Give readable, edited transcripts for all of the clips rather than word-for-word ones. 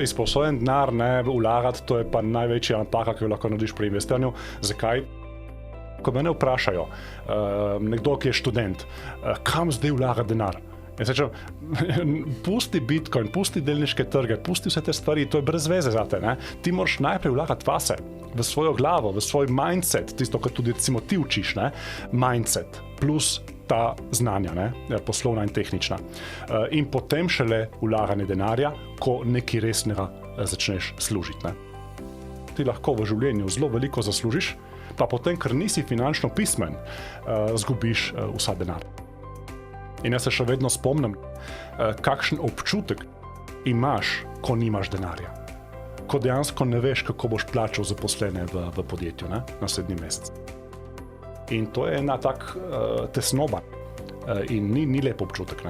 Izposojen denar vlagati, to je pa največja napaka, ki jo lahko narediš pri investiranju. Zakaj? Ko me vprašajo, nekdo, ki je študent, kam zdaj vlaga denar? Pusti Bitcoin, pusti delniške trge, pusti vse te stvari, to je brez veze zate. Ti moraš najprej vlagati vase, v svojo glavo, v svoj mindset, tisto, kar tudi ti učiš, mindset, plus ta znanja, poslovna in tehnična. In potem šele vlaganje denarja, ko nekaj resnega začneš služiti. Ti lahko v življenju zelo veliko zaslužiš, pa potem, ker nisi finančno pismen, zgubiš vsa denar. In jaz se še vedno spomnim, kakšen občutek imaš, ko nimaš denarja. Ko dejansko ne veš, kako boš plačal zaposlene v podjetju, naslednji mesec. In to je ena tak tesnoba in ni lep občutek.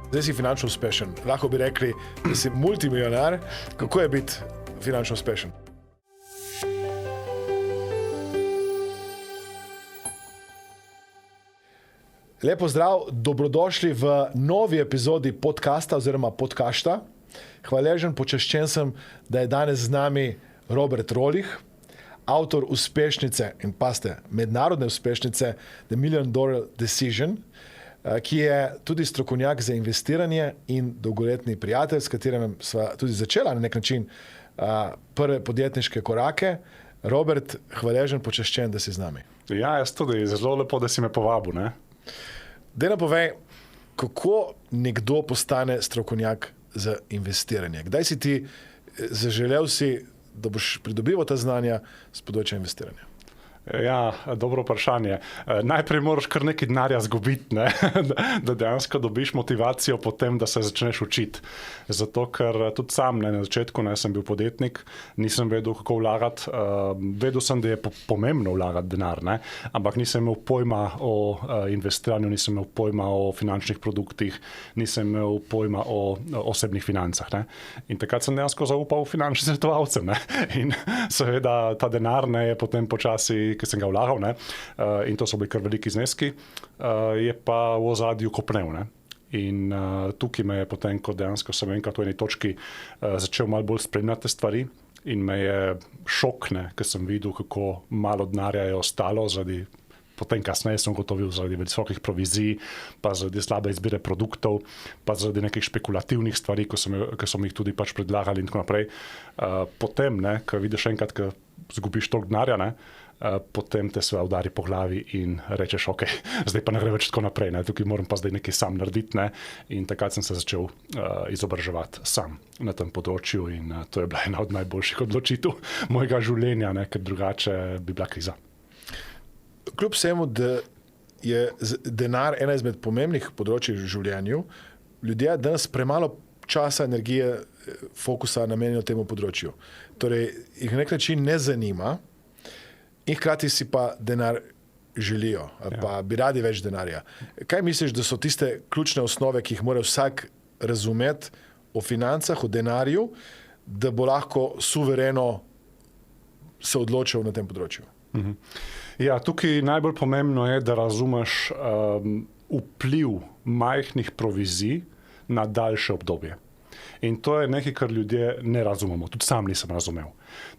Zdaj si finančno uspešen. Lahko bi rekli, da si multimilionar. Kako je biti finančno uspešen? Lepo zdrav, dobrodošli v novi epizodi podcasta oziroma podcaста. Hvaležen, počaščen sem, da je danes z nami Robert Rolih, avtor uspešnice in mednarodne uspešnice The $1 Million Decision, ki je tudi strokovnjak za investiranje in dolgoletni prijatelj, s katerim sva tudi začela na nek način prve podjetniške korake. Robert, hvaležen, počaščen, da si z nami. Ja, jaz tudi. Zelo lepo, da si me povabil. Daj nam povej, kako nekdo postane strokovnjak za investiranje? Kdaj si ti zaželel da boš pridobival ta znanja z področja investiranja? Ja, dobro vprašanje. Najprej moraš kar nekaj denarja zgubiti, da dejansko dobiš motivacijo potem, da se začneš učiti. Zato, ker tudi sam na začetku sem bil podjetnik, nisem vedel, kako vlagati. Vedel sem, da je pomembno vlagati denar, ampak nisem imel pojma o investiranju, nisem imel pojma o finančnih produktih, nisem imel pojma o osebnih financah. In takrat sem dejansko zaupal finančnim svetovalcem. In seveda ta denar je potem počasi, ki sem ga vlagal, in to so bili kar veliki zneski, je pa v ozadju kopnel. In tukaj me je potem, ko dejansko sem enkrat v eni točki začel malo bolj spremljati stvari in me je šok, ker sem videl, kako malo denarja je ostalo potem kasneje sem gotovil zaradi visokih provizij, pa zaradi slabe izbire produktov, pa zaradi nekih špekulativnih stvari, ki so mi jih tudi predlagali in tako naprej. Potem, ko vidiš enkrat, ko zgubiš toliko denarja, potem te sve udari po glavi in rečeš, ok, zdaj pa ne gre več tako naprej, tukaj moram pa zdaj nekaj sam narediti. In takrat sem se začel izobraževati sam na tem področju in to je bila ena od najboljših odločitev mojega življenja, ker drugače bi bila kriza. Kljub vsemu, da je denar ena izmed pomembnih področij v življenju, ljudje danes premalo časa, energije, fokusa namenijo temu področju. Torej, jih na nek način ne zanima in hkrati si pa denar želijo, pa bi radi več denarja. Kaj misliš, da so tiste ključne osnove, ki jih mora vsak razumeti o financah, o denarju, da bo lahko suvereno se odločil na tem področju? Ja, tukaj najbolj pomembno je, da razumeš vpliv majhnih provizij na daljše obdobje. In to je nekaj, kar ljudje ne razumemo, tudi sam nisem razumel.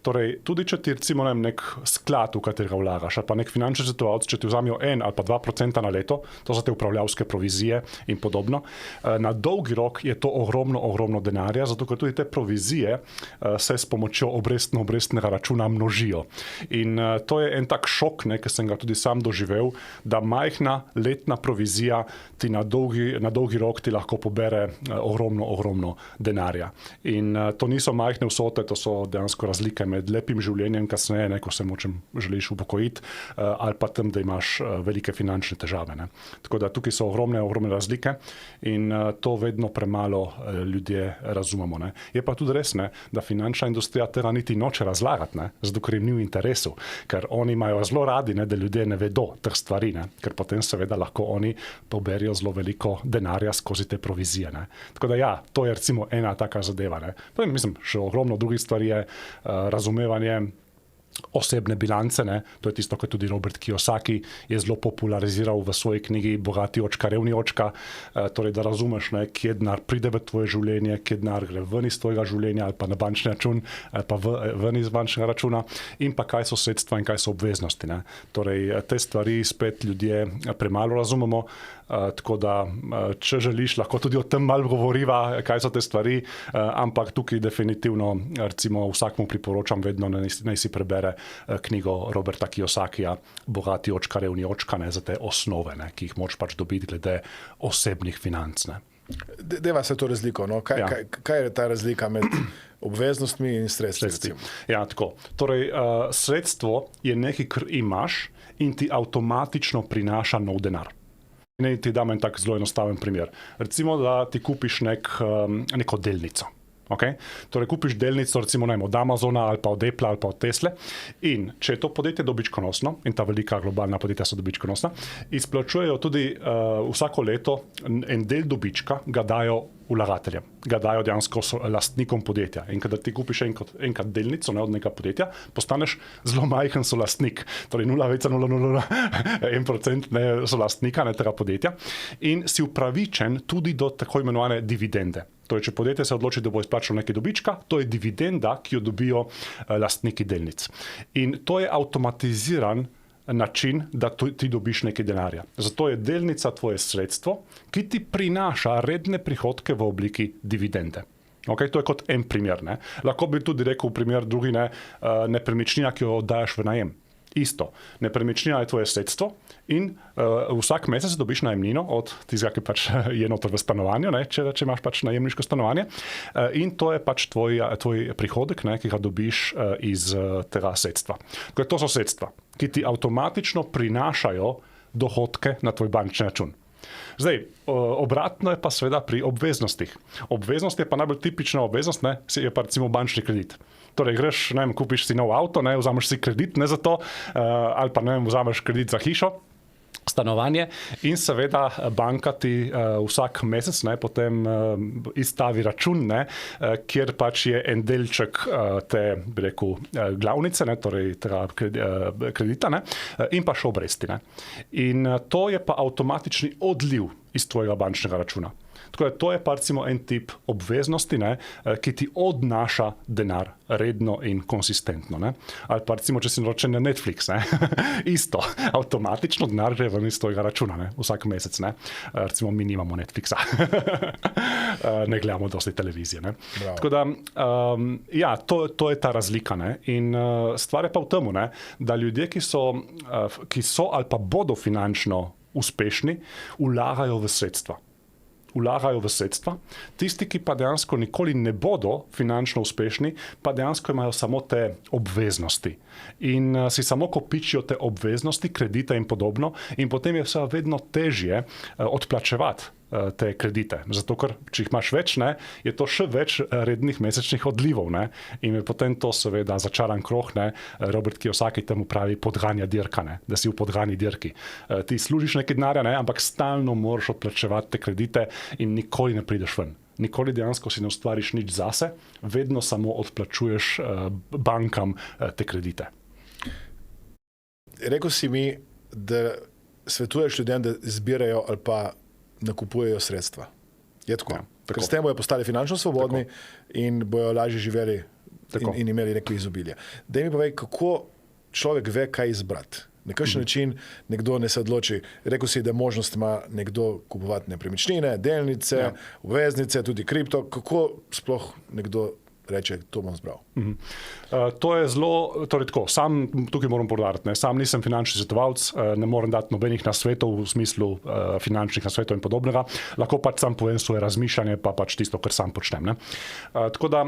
Torej, tudi če ti recimo nek sklad, v katerega vlagaš, ali pa nek finančni svetovalec, če ti vzamijo 1 ali pa 2% na leto, to so te upravljavske provizije in podobno, na dolgi rok je to ogromno denarja, zato ker tudi te provizije se s pomočjo obrestnega računa množijo. In to je en tak šok, ki sem ga tudi sam doživel, da majhna letna provizija ti na dolgi rok ti lahko pobere ogromno denarja. In to niso majhne vsote, to so dejansko razlike med lepim življenjem kasneje, ko se želiš upokojiti, ali pa tam, da imaš velike finančne težave. Tako da tukaj so ogromne razlike in to vedno premalo ljudje razumemo. Je pa tudi res, da finančna industrija tega niti noče razlagati, zato ker jim ni v interesu, ker oni imajo zelo radi, da ljudje ne vedo teh stvari, ker potem seveda lahko oni poberijo zelo veliko denarja skozi te provizije. Tako da ja, to je recimo ena taka zadeva. Potem, mislim, še ogromno drugih stvari je razumevanje osebne bilance, ne? To je tisto, kar tudi Robert Kiyosaki je zelo populariziral v svoji knjigi Bogati očka, revni očka, torej da razumeš, ne, kje denar pride v tvoje življenje, kje denar gre ven iz tvojega življenja ali pa na bančni račun ali pa ven iz bančnega računa in pa kaj so sredstva in kaj so obveznosti. Ne? Torej te stvari spet ljudje premalo razumemo, tako da če želiš, lahko tudi o tem malo govoriva, kaj so te stvari, ampak tukaj definitivno recimo vsakmu priporočam vedno, naj si prebere knjigo Roberta Kiyosakija Bogati očka, revni očka, ne, za te osnove, ne, ki jih moraš pač dobiti glede osebnih financ. Ne. Deva se to razliko, no? Kaj je ta razlika med obveznostmi in sredstvi? Ja, tako. Torej, sredstvo je nekaj, kar imaš in ti avtomatično prinaša nov denar. Ne, ti dam en tak zelo enostaven primer. Recimo, da ti kupiš neko delnico. Okay? Torej, kupiš delnico recimo od Amazona ali pa od Apple ali pa od Tesle in če je to podjetje dobičkonosno, in ta velika globalna podjetja so dobičkonosna, izplačujejo tudi vsako leto en del dobička, ga dajo vlagateljem, ga dajo dejansko lastnikom podjetja. In kadar ti kupiš enkrat delnico, ne, od nekega podjetja, postaneš zelo majhen solastnik, torej 0,001% solastnika tega podjetja in si upravičen tudi do tako imenovane dividende. Torej, če podjetje se odloči, da bo izplačalo nekaj dobička, to je dividenda, ki jo dobijo lastniki delnic. In to je avtomatiziran način, da ti dobiš nekaj denarja. Zato je delnica tvoje sredstvo, ki ti prinaša redne prihodke v obliki dividende. Okay, to je kot en primer. Ne. Lahko bi tudi rekel primer drugi, nepremičnina, ki jo oddajaš v najem. Isto. Nepremičnina je tvoje sredstvo in vsak mesec dobiš najemnino od tistega, ki pač je noter v stanovanju, ne, če imaš pač najemniško stanovanje. In to je pač tvoj prihodek, ne, ki ga dobiš iz tega sredstva. To so sredstva, ki ti avtomatično prinašajo dohodke na tvoj bančni račun. Zdaj, obratno je pa seveda pri obveznostih. Obveznost je pa najbolj tipična obveznost, ne, je pa recimo bančni kredit. Torej, greš, ne vem, kupiš si nov avto, ne, vzameš si kredit, ne za to, ali pa ne vem, vzameš kredit za hišo, stanovanje in seveda banka ti vsak mesec, ne, potem izstavi račun, ne, kjer pač je en delček te, bi rekel, glavnice, ne, torej tega kredita, ne, in pa še obresti. Ne. In to je pa avtomatični odliv iz tvojega bančnega računa. Tako da to je pa recimo en tip obveznosti, ne, ki ti odnaša denar redno in konsistentno. Ne. Ali pa recimo, če si naročen na Netflix, ne, isto, avtomatično denar gre ven iz tvojega računa, ne, vsak mesec. Ne. Recimo mi nimamo Netflixa, ne gledamo dosti televizije. Ne. Tako da, ja, to je ta razlika. Ne. In stvar je pa v tem, da ljudje, ki so ali pa bodo finančno uspešni, vlagajo v sredstva. Tisti, ki pa dejansko nikoli ne bodo finančno uspešni, pa dejansko imajo samo te obveznosti. In si samo kopičijo te obveznosti, kredite in podobno, in potem je vse vedno težje odplačevati te kredite. Zato, ker če jih imaš več, ne, je to še več rednih mesečnih odlivov. Ne, in je potem to seveda začaran krog. Ne, Robert Kiyosaki temu pravi podganja dirka, ne, da si v podgani dirki. Ti služiš nekaj denarja, ne, ampak stalno moraš odplačevati te kredite in nikoli ne prideš ven. Nikoli dejansko si ne ustvariš nič zase, vedno samo odplačuješ bankam te kredite. Rekel si mi, da svetuješ ljudem, da zbirajo ali pa nakupujejo sredstva. Je tako? Ja, tako. Ker s tem bojo postali finančno svobodni in bojo lažje živeli in imeli neko izobilje. Daj mi povej, kako človek ve, kaj izbrati. Na kakšen način nekdo ne se odloči. Rekel si, da možnost ima nekdo kupovati nepremičnine, delnice, obveznice, tudi kripto. Kako sploh nekdo reče, to bom zbral? To je zelo, torej tako, sam tukaj moram poudariti, sam nisem finančni svetovalec, ne morem dati nobenih nasvetov v smislu finančnih nasvetov in podobnega, lahko pač sam povem svoje razmišljanje, pa pač tisto, kar sam počnem. Ne. Tako da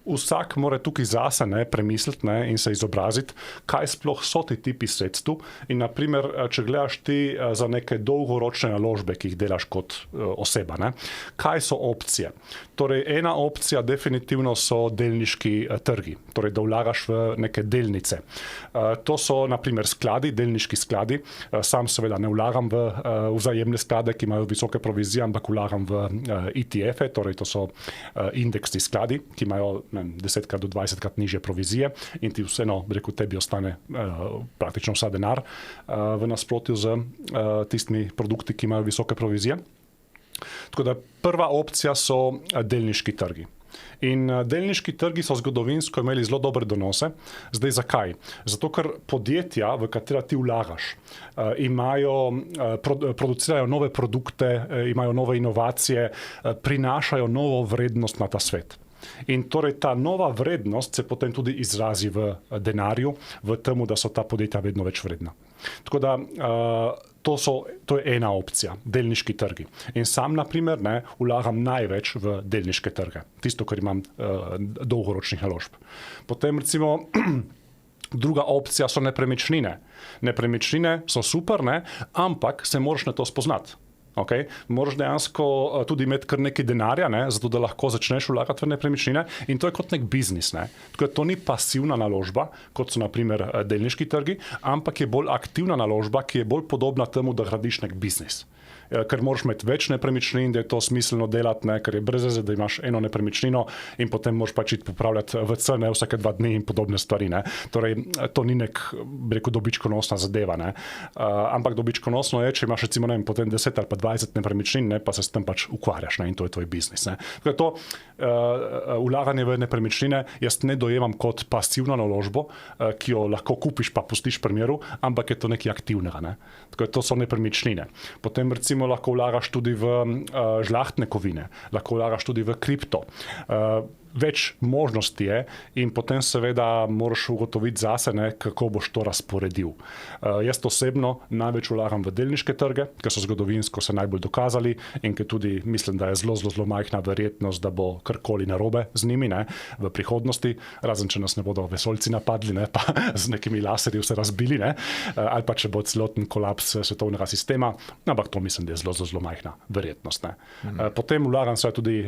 vsak mora tukaj zase premisliti in se izobraziti, kaj sploh so ti tipi sredstv. In naprimer, če gledaš ti za neke dolgoročne naložbe, ki jih delaš kot oseba, ne, kaj so opcije? Torej, ena opcija definitivno so delniški trgi, torej da vlagaš v neke delnice. To so naprimer skladi, delniški skladi. Sam seveda ne vlagam v vzajemne sklade, ki imajo visoke provizije, ampak vlagam v ETF-e, torej to so indeksni skladi, ki imajo 10krat do 20krat nižje provizije in ti vseeno, tebi ostane praktično vsa denar v nasprotju z tistimi produkti, ki imajo visoke provizije. Tako da prva opcija so delniški trgi. In delniški trgi so zgodovinsko imeli zelo dobre donose. Zdaj zakaj? Zato, ker podjetja, v katera ti vlagaš, producirajo nove produkte, imajo nove inovacije, prinašajo novo vrednost na ta svet. In torej ta nova vrednost se potem tudi izrazi v denarju, v tem, da so ta podjetja vedno več vredna. Tako da to je ena opcija, delniški trgi. In sam, na primer, vlagam največ v delniške trge, tisto, kar imam dolgoročnih naložb. Potem recimo druga opcija so nepremičnine. Nepremičnine so super, ampak se moraš na to spoznati. Okay? Moraš dejansko tudi imeti kar nekaj denarja, zato da lahko začneš vlagati v nepremičnine in to je kot nek biznis. Tako da to ni pasivna naložba, kot so na primer delniški trgi, ampak je bolj aktivna naložba, ki je bolj podobna temu, da gradiš nek biznis. Ker moraš imeti več nepremičnin, da je to smiselno delati, ker je brez veze, da imaš eno nepremičnino in potem moraš pač iti popravljati VC vsake 2 dni in podobne stvari. Torej, to ni nek, dobičkonosna zadeva. Ampak dobičkonosno je, če imaš recimo potem 10 ali pa 20 nepremičnin, pa se s tem pač ukvarjaš in to je tvoj biznis. To vlaganje v nepremičnine jaz ne dojemam kot pasivno naložbo, ki jo lahko kupiš pa pustiš pri miru, ampak je to nekaj aktivnega. Tako to so nepremičnine. Potem recimo lahko vlagaš tudi v žlahtne kovine, lahko vlagaš tudi v kripto. Več možnosti je in potem seveda moraš ugotoviti zase, kako boš to razporedil. Jaz osebno največ vlagam v delniške trge, ker so zgodovinsko se najbolj dokazali in ker tudi mislim, da je zelo majhna verjetnost, da bo karkoli narobe z njimi v prihodnosti, razen če nas ne bodo vesoljci napadli, pa z nekimi laserji vse razbili, ali pa če bo celoten kolaps svetovnega sistema, ampak to mislim, da je zelo majhna verjetnost. Potem vlagam se tudi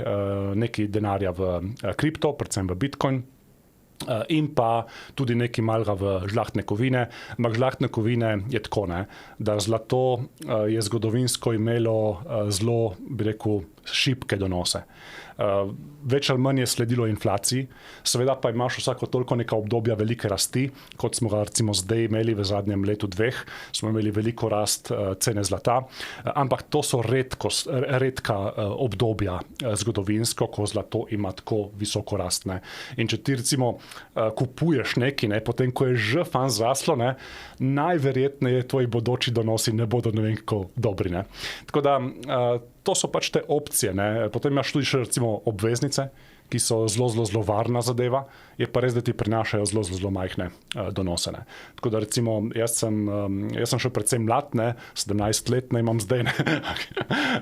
nekaj denarja v kripto, predvsem v Bitcoin, in pa tudi nekaj malega v žlahtne kovine. Ampak žlahtne kovine je tako, da zlato je zgodovinsko imelo zelo, šibke donose. Več ali manj je sledilo inflaciji, seveda pa imaš vsako toliko neka obdobja velike rasti, kot smo ga recimo zdaj imeli v zadnjem letu 2, smo imeli veliko rast cene zlata, ampak to so redka obdobja zgodovinsko, ko zlato ima tako visoko rast. In če ti recimo kupuješ nekaj, potem ko je že fan zraslo, najverjetneje tvoji bodoči donosi ne bodo ne vem kako dobri. Tako da to so pač te opcije. Potem imaš tudi še recimo obveznice, ki so zelo varna zadeva, je pa res, da ti prinašajo zelo majhne donose. Tako da recimo jaz sem še predvsem mlad, 17 let imam zdaj,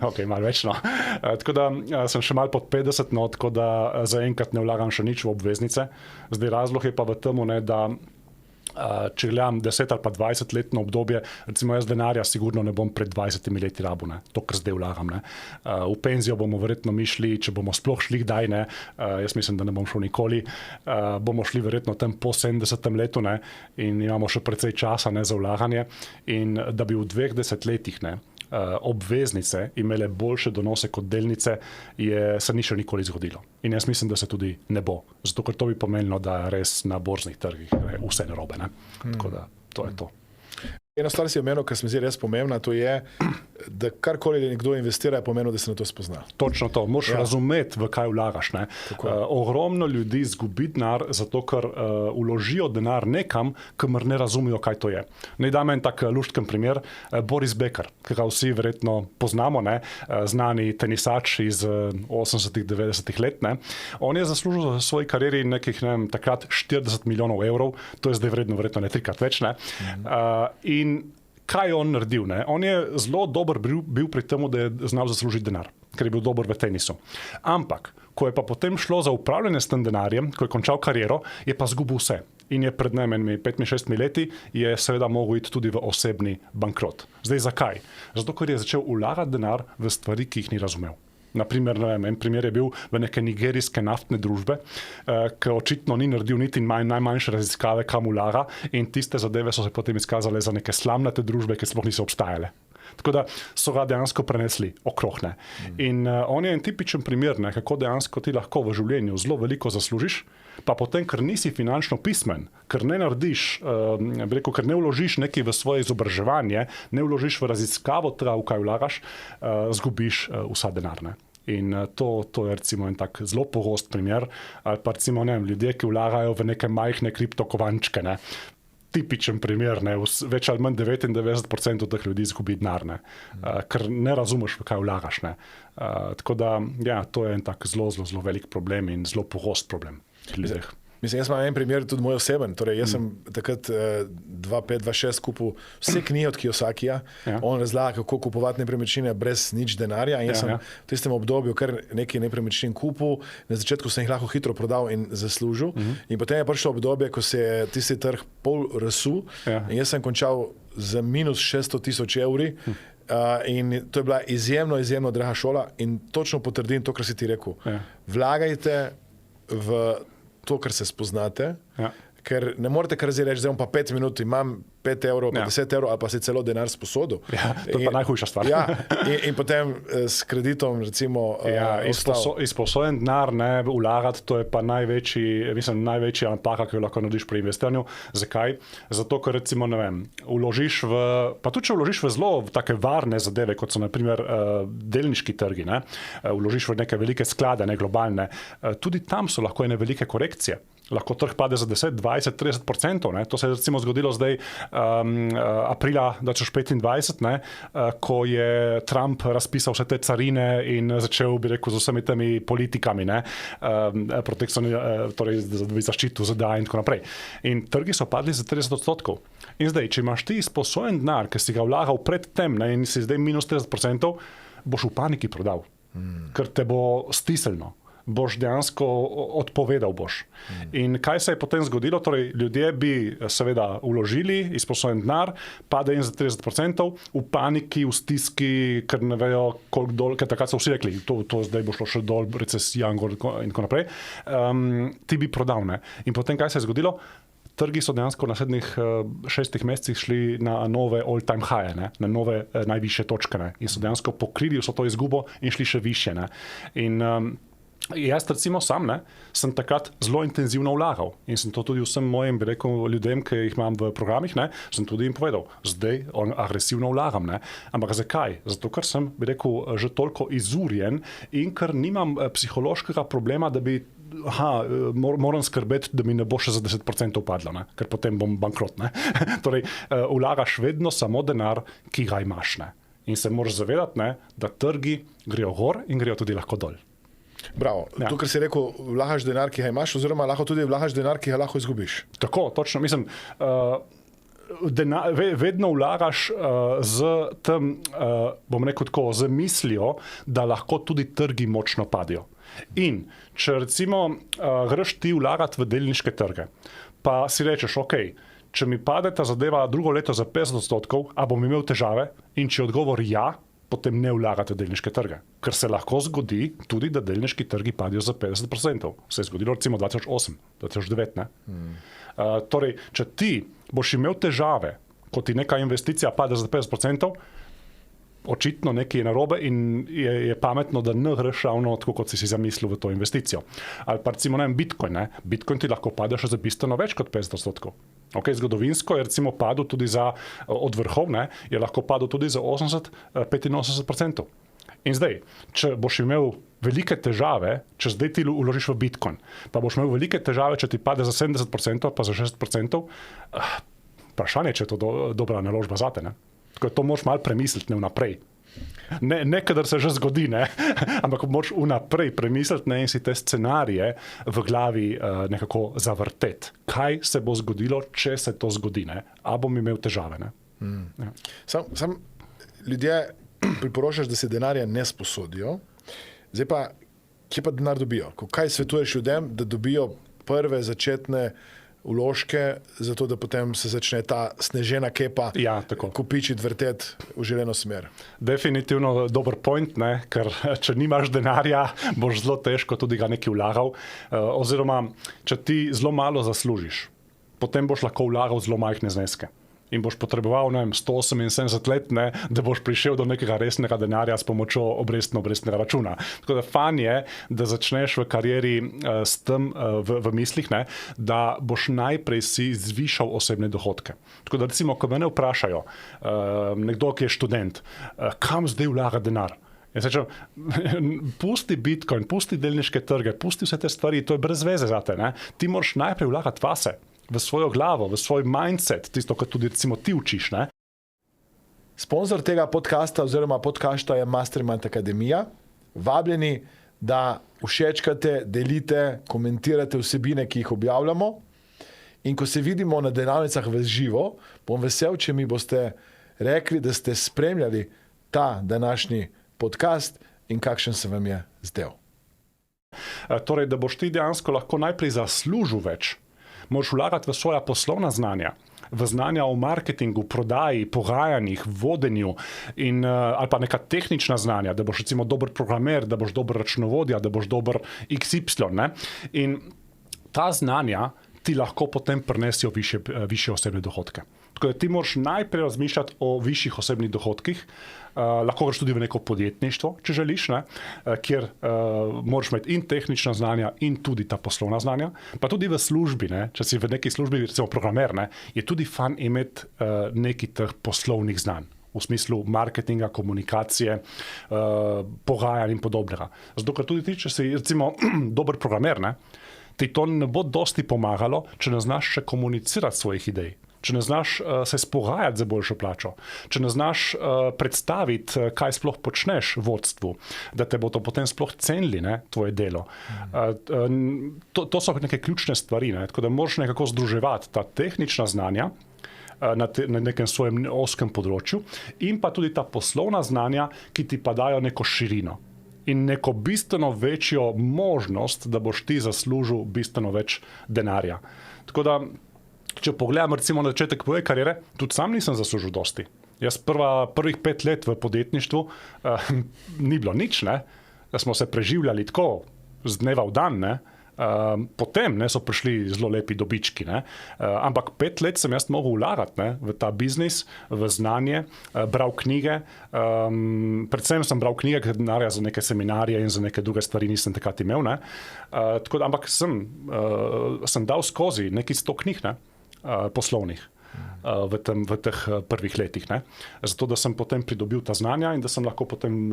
ok, malo več. Tako da sem še malo pod 50, tako da zaenkrat ne vlagam še nič v obveznice. Zdaj razlog je pa v tem, da če gledam 10 ali pa 20 letno obdobje, recimo jaz denarja sigurno ne bom pred 20 leti rabil, to, kar zdaj vlagam. V penzijo bomo verjetno mi šli, če bomo sploh šli kdaj, jaz mislim, da ne bom šel nikoli, bomo šli verjetno tam po 70 letu in imamo še precej časa za vlaganje in da bi v 2 desetletjih obveznice imele boljše donose kot delnice, se ni še nikoli zgodilo. In jaz mislim, da se tudi ne bo. Zato, ker to bi pomenilo, da res na borznih trgih vse narobe. Tako da to je to. Ena stvar si omenil, kar se mi zdi res pomembna, to je, da karkoli nekdo investira, je pomenilo, da se na to spozna. Točno to. Moraš razumeti, v kaj vlagaš. Ogromno ljudi izgubi denar, zato ker vložijo denar nekam, kamor ne razumijo, kaj to je. Naj dam en tak luštken primer. Boris Becker, ki ga vsi verjetno poznamo, znani tenisač iz 80-ih, 90-ih let. On je zaslužil za svoji karieri nekih, takrat 40 milijonov evrov, to je zdaj verjetno ne 3-krat več. In kaj je on naredil? On je zelo dober bil pri tem, da je znal zaslužiti denar, ker je bil dober v tenisu. Ampak, ko je pa potem šlo za upravljanje s tem denarjem, ko je končal kariero, je pa zgubil vse. In je pred 5-6 leti je seveda mogel iti tudi v osebni bankrot. Zdaj zakaj? Zato, ker je začel vlagati denar v stvari, ki jih ni razumel. Naprimer, en primer je bil v neke nigerijske naftne družbe, ki očitno ni naredil niti najmanjše raziskave, kam vlaga, in tiste zadeve so se potem izkazale za neke slamnate družbe, ki sploh niso obstajale. Tako da so ga dejansko prenesli okrog. In on je en tipičen primer, kako dejansko ti lahko v življenju zelo veliko zaslužiš, pa potem, ker nisi finančno pismen, ker ne narediš, ker ne vložiš nekaj v svoje izobraževanje, ne vložiš v raziskavo tega, v kaj vlagaš, zgubiš vsa denar. In to je recimo en tak zelo pogost primer, ali pa recimo ljudje, ki vlagajo v neke majhne kriptokovančke. Tipičen primer, več ali manj 99% teh ljudi izgubi denar, ker ne razumeš, v kaj vlagaš. Tako da, ja, to je en tak zelo velik problem in zelo pogost problem. Mislim, jaz imam en primer, tudi moj oseben. Torej, jaz sem takrat 2005-2006 kupil vse knjige od Kiyosakija. On razlaga, kako kupovati nepremičnine brez nič denarja. In jaz sem v tistem obdobju kar nekaj nepremičnin kupil. Na začetku sem jih lahko hitro prodal in zaslužil. In potem je prišlo obdobje, ko se je tisti trg pol razsul. In jaz sem končal za minus 600,000 evri. In to je bila izjemno draga šola. In točno potrdim to, kar si ti rekel. Vlagajte v to, kar se spoznate, ker ne morete kar zdaj reči, zdaj pa 5 minut imam 5 evrov, pa 10 evrov, ali pa si celo denar sposodil. Ja, to je pa najhujša stvar. Ja, in potem s kreditom, recimo, izposojen denar vlagati, to je pa največja napaka, ki jo lahko narediš pri investiranju. Zakaj? Zato, ker recimo, vložiš pa tudi če vložiš v zelo take varne zadeve, kot so na primer delniški trgi, vložiš v neke velike sklade, globalne, tudi tam so lahko ene velike korekcije. Lahko trg pade za 10, 20, 30%. To se je recimo zgodilo zdaj aprila 2025, ko je Trump razpisal vse te carine in začel, bi rekel, z vsemi temi politikami, torej zaščitu ZDA in tako naprej. In trgi so padli za 30%. In zdaj, če imaš ti izposojen denar, ki si ga vlagal pred tem in si zdaj minus 30%, boš v paniki prodal, ker te bo stisnilo. Boš dejansko odpovedal. In kaj se je potem zgodilo? Torej, ljudje bi seveda vložili izposojen denar, pade in za 30%, v paniki, v stiski, ker ne vejo, koliko dol, ker takrat so vsi rekli, to zdaj bo šlo še dol, recesija in tako naprej. Ti bi prodal. In potem kaj se je zgodilo? Trgi so dejansko v naslednjih 6 mesecih šli na nove all-time high, na nove najvišje točke. In so dejansko pokrili vso to izgubo in šli še više. In jaz recimo sam sem takrat zelo intenzivno vlagal in sem to tudi vsem mojim, bi rekel, ljudem, ki jih imam v programih, sem tudi jim povedal, zdaj agresivno vlagam. Ampak zakaj? Zato, ker sem, bi rekel, že toliko izurjen in ker nimam psihološkega problema, da bi moram skrbeti, da mi ne bo še za 10% upadlo, ker potem bom bankrot. Torej, vlagaš vedno samo denar, ki ga imaš. In se moraš zavedati, da trgi grejo gor in grejo tudi lahko dol. Bravo. To, kar si rekel, vlagaš denar, ki ga imaš, oziroma lahko tudi vlagaš denar, ki ga lahko izgubiš. Tako, točno. Mislim, vedno vlagaš z tem, bom rekel tako, z mislijo, da lahko tudi trgi močno padijo. In če recimo greš ti vlagati v delniške trge, pa si rečeš, ok, če mi pade ta zadeva drugo leto za 50%, a bom imel težave? In če odgovor ja, potem ne vlagate v delniške trge. Ker se lahko zgodi tudi, da delniški trgi padijo za 50%. Se je zgodilo recimo 2008, 2009. Torej, če ti boš imel težave, ko ti neka investicija pade za 50%, očitno nekaj je narobe in je pametno, da ne greš ravno tako, kot si zamislil v to investicijo. Ali pa recimo Bitcoin. Bitcoin ti lahko pade še za bistveno več kot 50%. Okay, zgodovinsko je recimo padel tudi od vrhov, je lahko padel tudi za 80-85%. In zdaj, če boš imel velike težave, če zdaj ti vložiš v Bitcoin, pa boš imel velike težave, če ti pade za 70%, pa za 60%, vprašanje, če je to dobra naložba zate. Tako to moraš malo premisliti vnaprej. Ne kadar se že zgodi, ampak moraš vnaprej premisliti in si te scenarije v glavi nekako zavrteti. Kaj se bo zgodilo, če se to zgodi? A bom imel težave? Ja. Sam ljudje priporočaš, da se denarja ne sposodijo. Zdaj pa, kje pa denar dobijo? Kaj svetuješ ljudem, da dobijo prve začetne vložke, zato da potem se začne ta snežena kepa kopičiti, vrteti v želeno smer? Definitivno dober point, ker če nimaš denarja, boš zelo težko tudi ga nekaj vlagal. Oziroma, če ti zelo malo zaslužiš, potem boš lahko vlagal zelo majhne zneske. in boš potreboval 178 let, ne, da boš prišel do nekega resnega denarja s pomočjo obrestnega računa. Tako da fan je, da začneš v karieri s tem v mislih, ne, da boš najprej si zvišal osebne dohodke. Tako da recimo, ko me vprašajo, nekdo, ki je študent, kam zdaj vlaga denar? Jaz rečem, pusti Bitcoin, pusti delniške trge, pusti vse te stvari, to je brez veze zate. Ne? Ti moraš najprej vlagati vase, v svojo glavo, v svoj mindset, tisto, kar tudi recimo ti učiš. Ne? Sponzor tega podcasta oziroma podcasta je Mastermind Akademija. Vabljeni, da všečkate, delite, komentirate vsebine, ki jih objavljamo. In ko se vidimo na delavnicah v živo, bom vesel, če mi boste rekli, da ste spremljali ta današnji podcast in kakšen se vam je zdel. Torej, da boš ti dejansko lahko najprej zaslužil več, moraš vlagati v svoja poslovna znanja, v znanja o marketingu, prodaji, pogajanjih, vodenju in, ali pa neka tehnična znanja, da boš recimo dober programer, da boš dober računovodja, da boš dober XY. Ne? In ta znanja ti lahko potem prinesijo višje osebne dohodke. Tako da ti moraš najprej razmišljati o višjih osebnih dohodkih, lahko greš tudi v neko podjetništvo, če želiš, ne? Kjer moraš imeti in tehnična znanja in tudi ta poslovna znanja, pa tudi v službi, ne? Če si v neki službi, recimo programer, ne? Je tudi fan imeti neki teh poslovnih znanj. V smislu marketinga, komunikacije, pogajanj in podobnega. Zato, ker tudi ti, če si recimo dober programer, ne? Ti to ne bo dosti pomagalo, če ne znaš še komunicirati svojih idej. Če ne znaš se spogajati za boljšo plačo, če ne znaš predstaviti, kaj sploh počneš vodstvu, da te bo to potem sploh cenili, ne, tvoje delo. To so neke ključne stvari, ne, tako da moraš nekako združevati ta tehnična znanja na nekem svojem ozkem področju in pa tudi ta poslovna znanja, ki ti pa dajo neko širino in neko bistveno večjo možnost, da boš ti zaslužil bistveno več denarja. Tako da, če pogledam recimo na začetek moje kariere, tudi sam nisem zaslužil dosti. Jaz prvih 5 let v podjetništvu ni bilo nič, ne? Da smo se preživljali tako z dneva v dan, ne? Potem ne, so prišli zelo lepi dobički, ne? Ampak 5 let sem jaz mogel vlagati, ne, v ta biznis, v znanje, bral knjige, predvsem sem bral knjige, ker denarja za neke seminarije in za neke druge stvari nisem takrat imel. Ne? Ampak sem dal skozi nekaj 100 knjig, ne, poslovnih. V teh prvih letih. Ne? Zato, da sem potem pridobil ta znanja in da sem lahko potem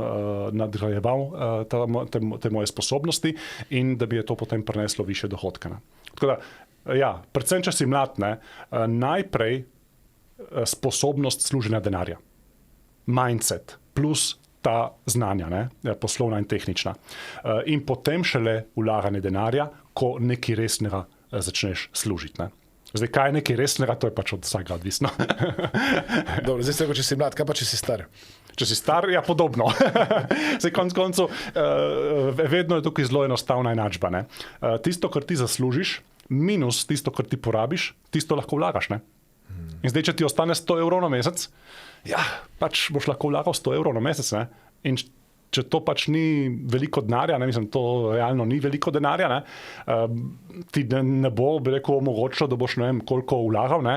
nadgrajeval te moje sposobnosti in da bi je to potem prineslo više dohodke. Ne? Tako da, ja, predvsem, če si mlad, ne, najprej sposobnost služenja denarja. Mindset plus ta znanja, ne, poslovna in tehnična. In potem šele vlaganje denarja, ko nekaj resnega začneš služiti. Ne? Zdaj, kaj je nekaj resnega, to je pač od vsega odvisno. Dobro, zdaj se reko, če si mlad, kaj pa če si star? Če si star, ja, podobno. Zdaj, konec koncev, vedno je tukaj zelo enostavna enačba. Ne? Tisto, kar ti zaslužiš, minus tisto, kar ti porabiš, tisto lahko vlagaš. Ne? In zdaj, če ti ostane 100 evrov na mesec, ja, pač boš lahko vlagal 100 evrov na mesec. Ne? In če to pač ni veliko denarja, ne, mislim, to realno ni veliko denarja, ne, ti ne bo, bi rekel, omogočilo, da boš ne vem koliko vlagal, ne,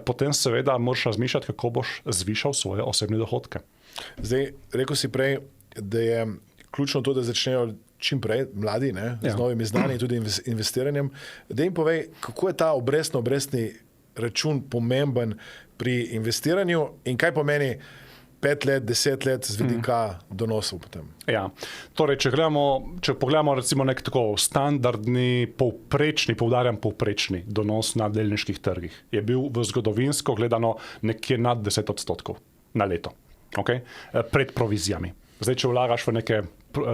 potem seveda moraš razmišljati, kako boš zvišal svoje osebne dohodke. Zdaj, rekel si prej, da je ključno to, da začnejo čim prej mladi, ne, z novimi znanji, tudi investiranjem. Daj jim povej, kako je ta obrestni račun pomemben pri investiranju in kaj pomeni 5 let, 10 let z vidika donosov potem. Ja, torej, če pogledamo recimo nek tako standardni, povprečni, poudarjam povprečni donos na delniških trgih, je bil v zgodovinsko gledano nekje nad 10% na leto, okay? Pred provizijami. Zdaj, če vlagaš v neke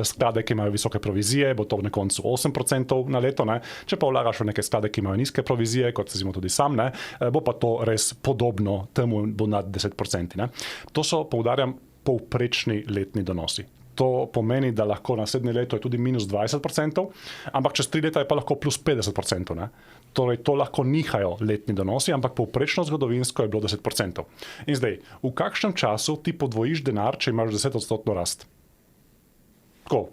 sklade, ki imajo visoke provizije, bo to na koncu 8% na leto. Ne? Če pa vlagaš v neke sklade, ki imajo nizke provizije, kot se tudi sam, ne? Bo pa to res podobno, temu bo nad 10%. Ne? To so, poudarjam, povprečni letni donosi. To pomeni, da lahko naslednje leto je tudi minus 20%, ampak čez 3 leta je pa lahko plus 50%. Ne? Torej, to lahko nihajo letni donosi, ampak povprečno zgodovinsko je bilo 10%. In zdaj, v kakšnem času ti podvojiš denar, če imaš 10% rast? Tako,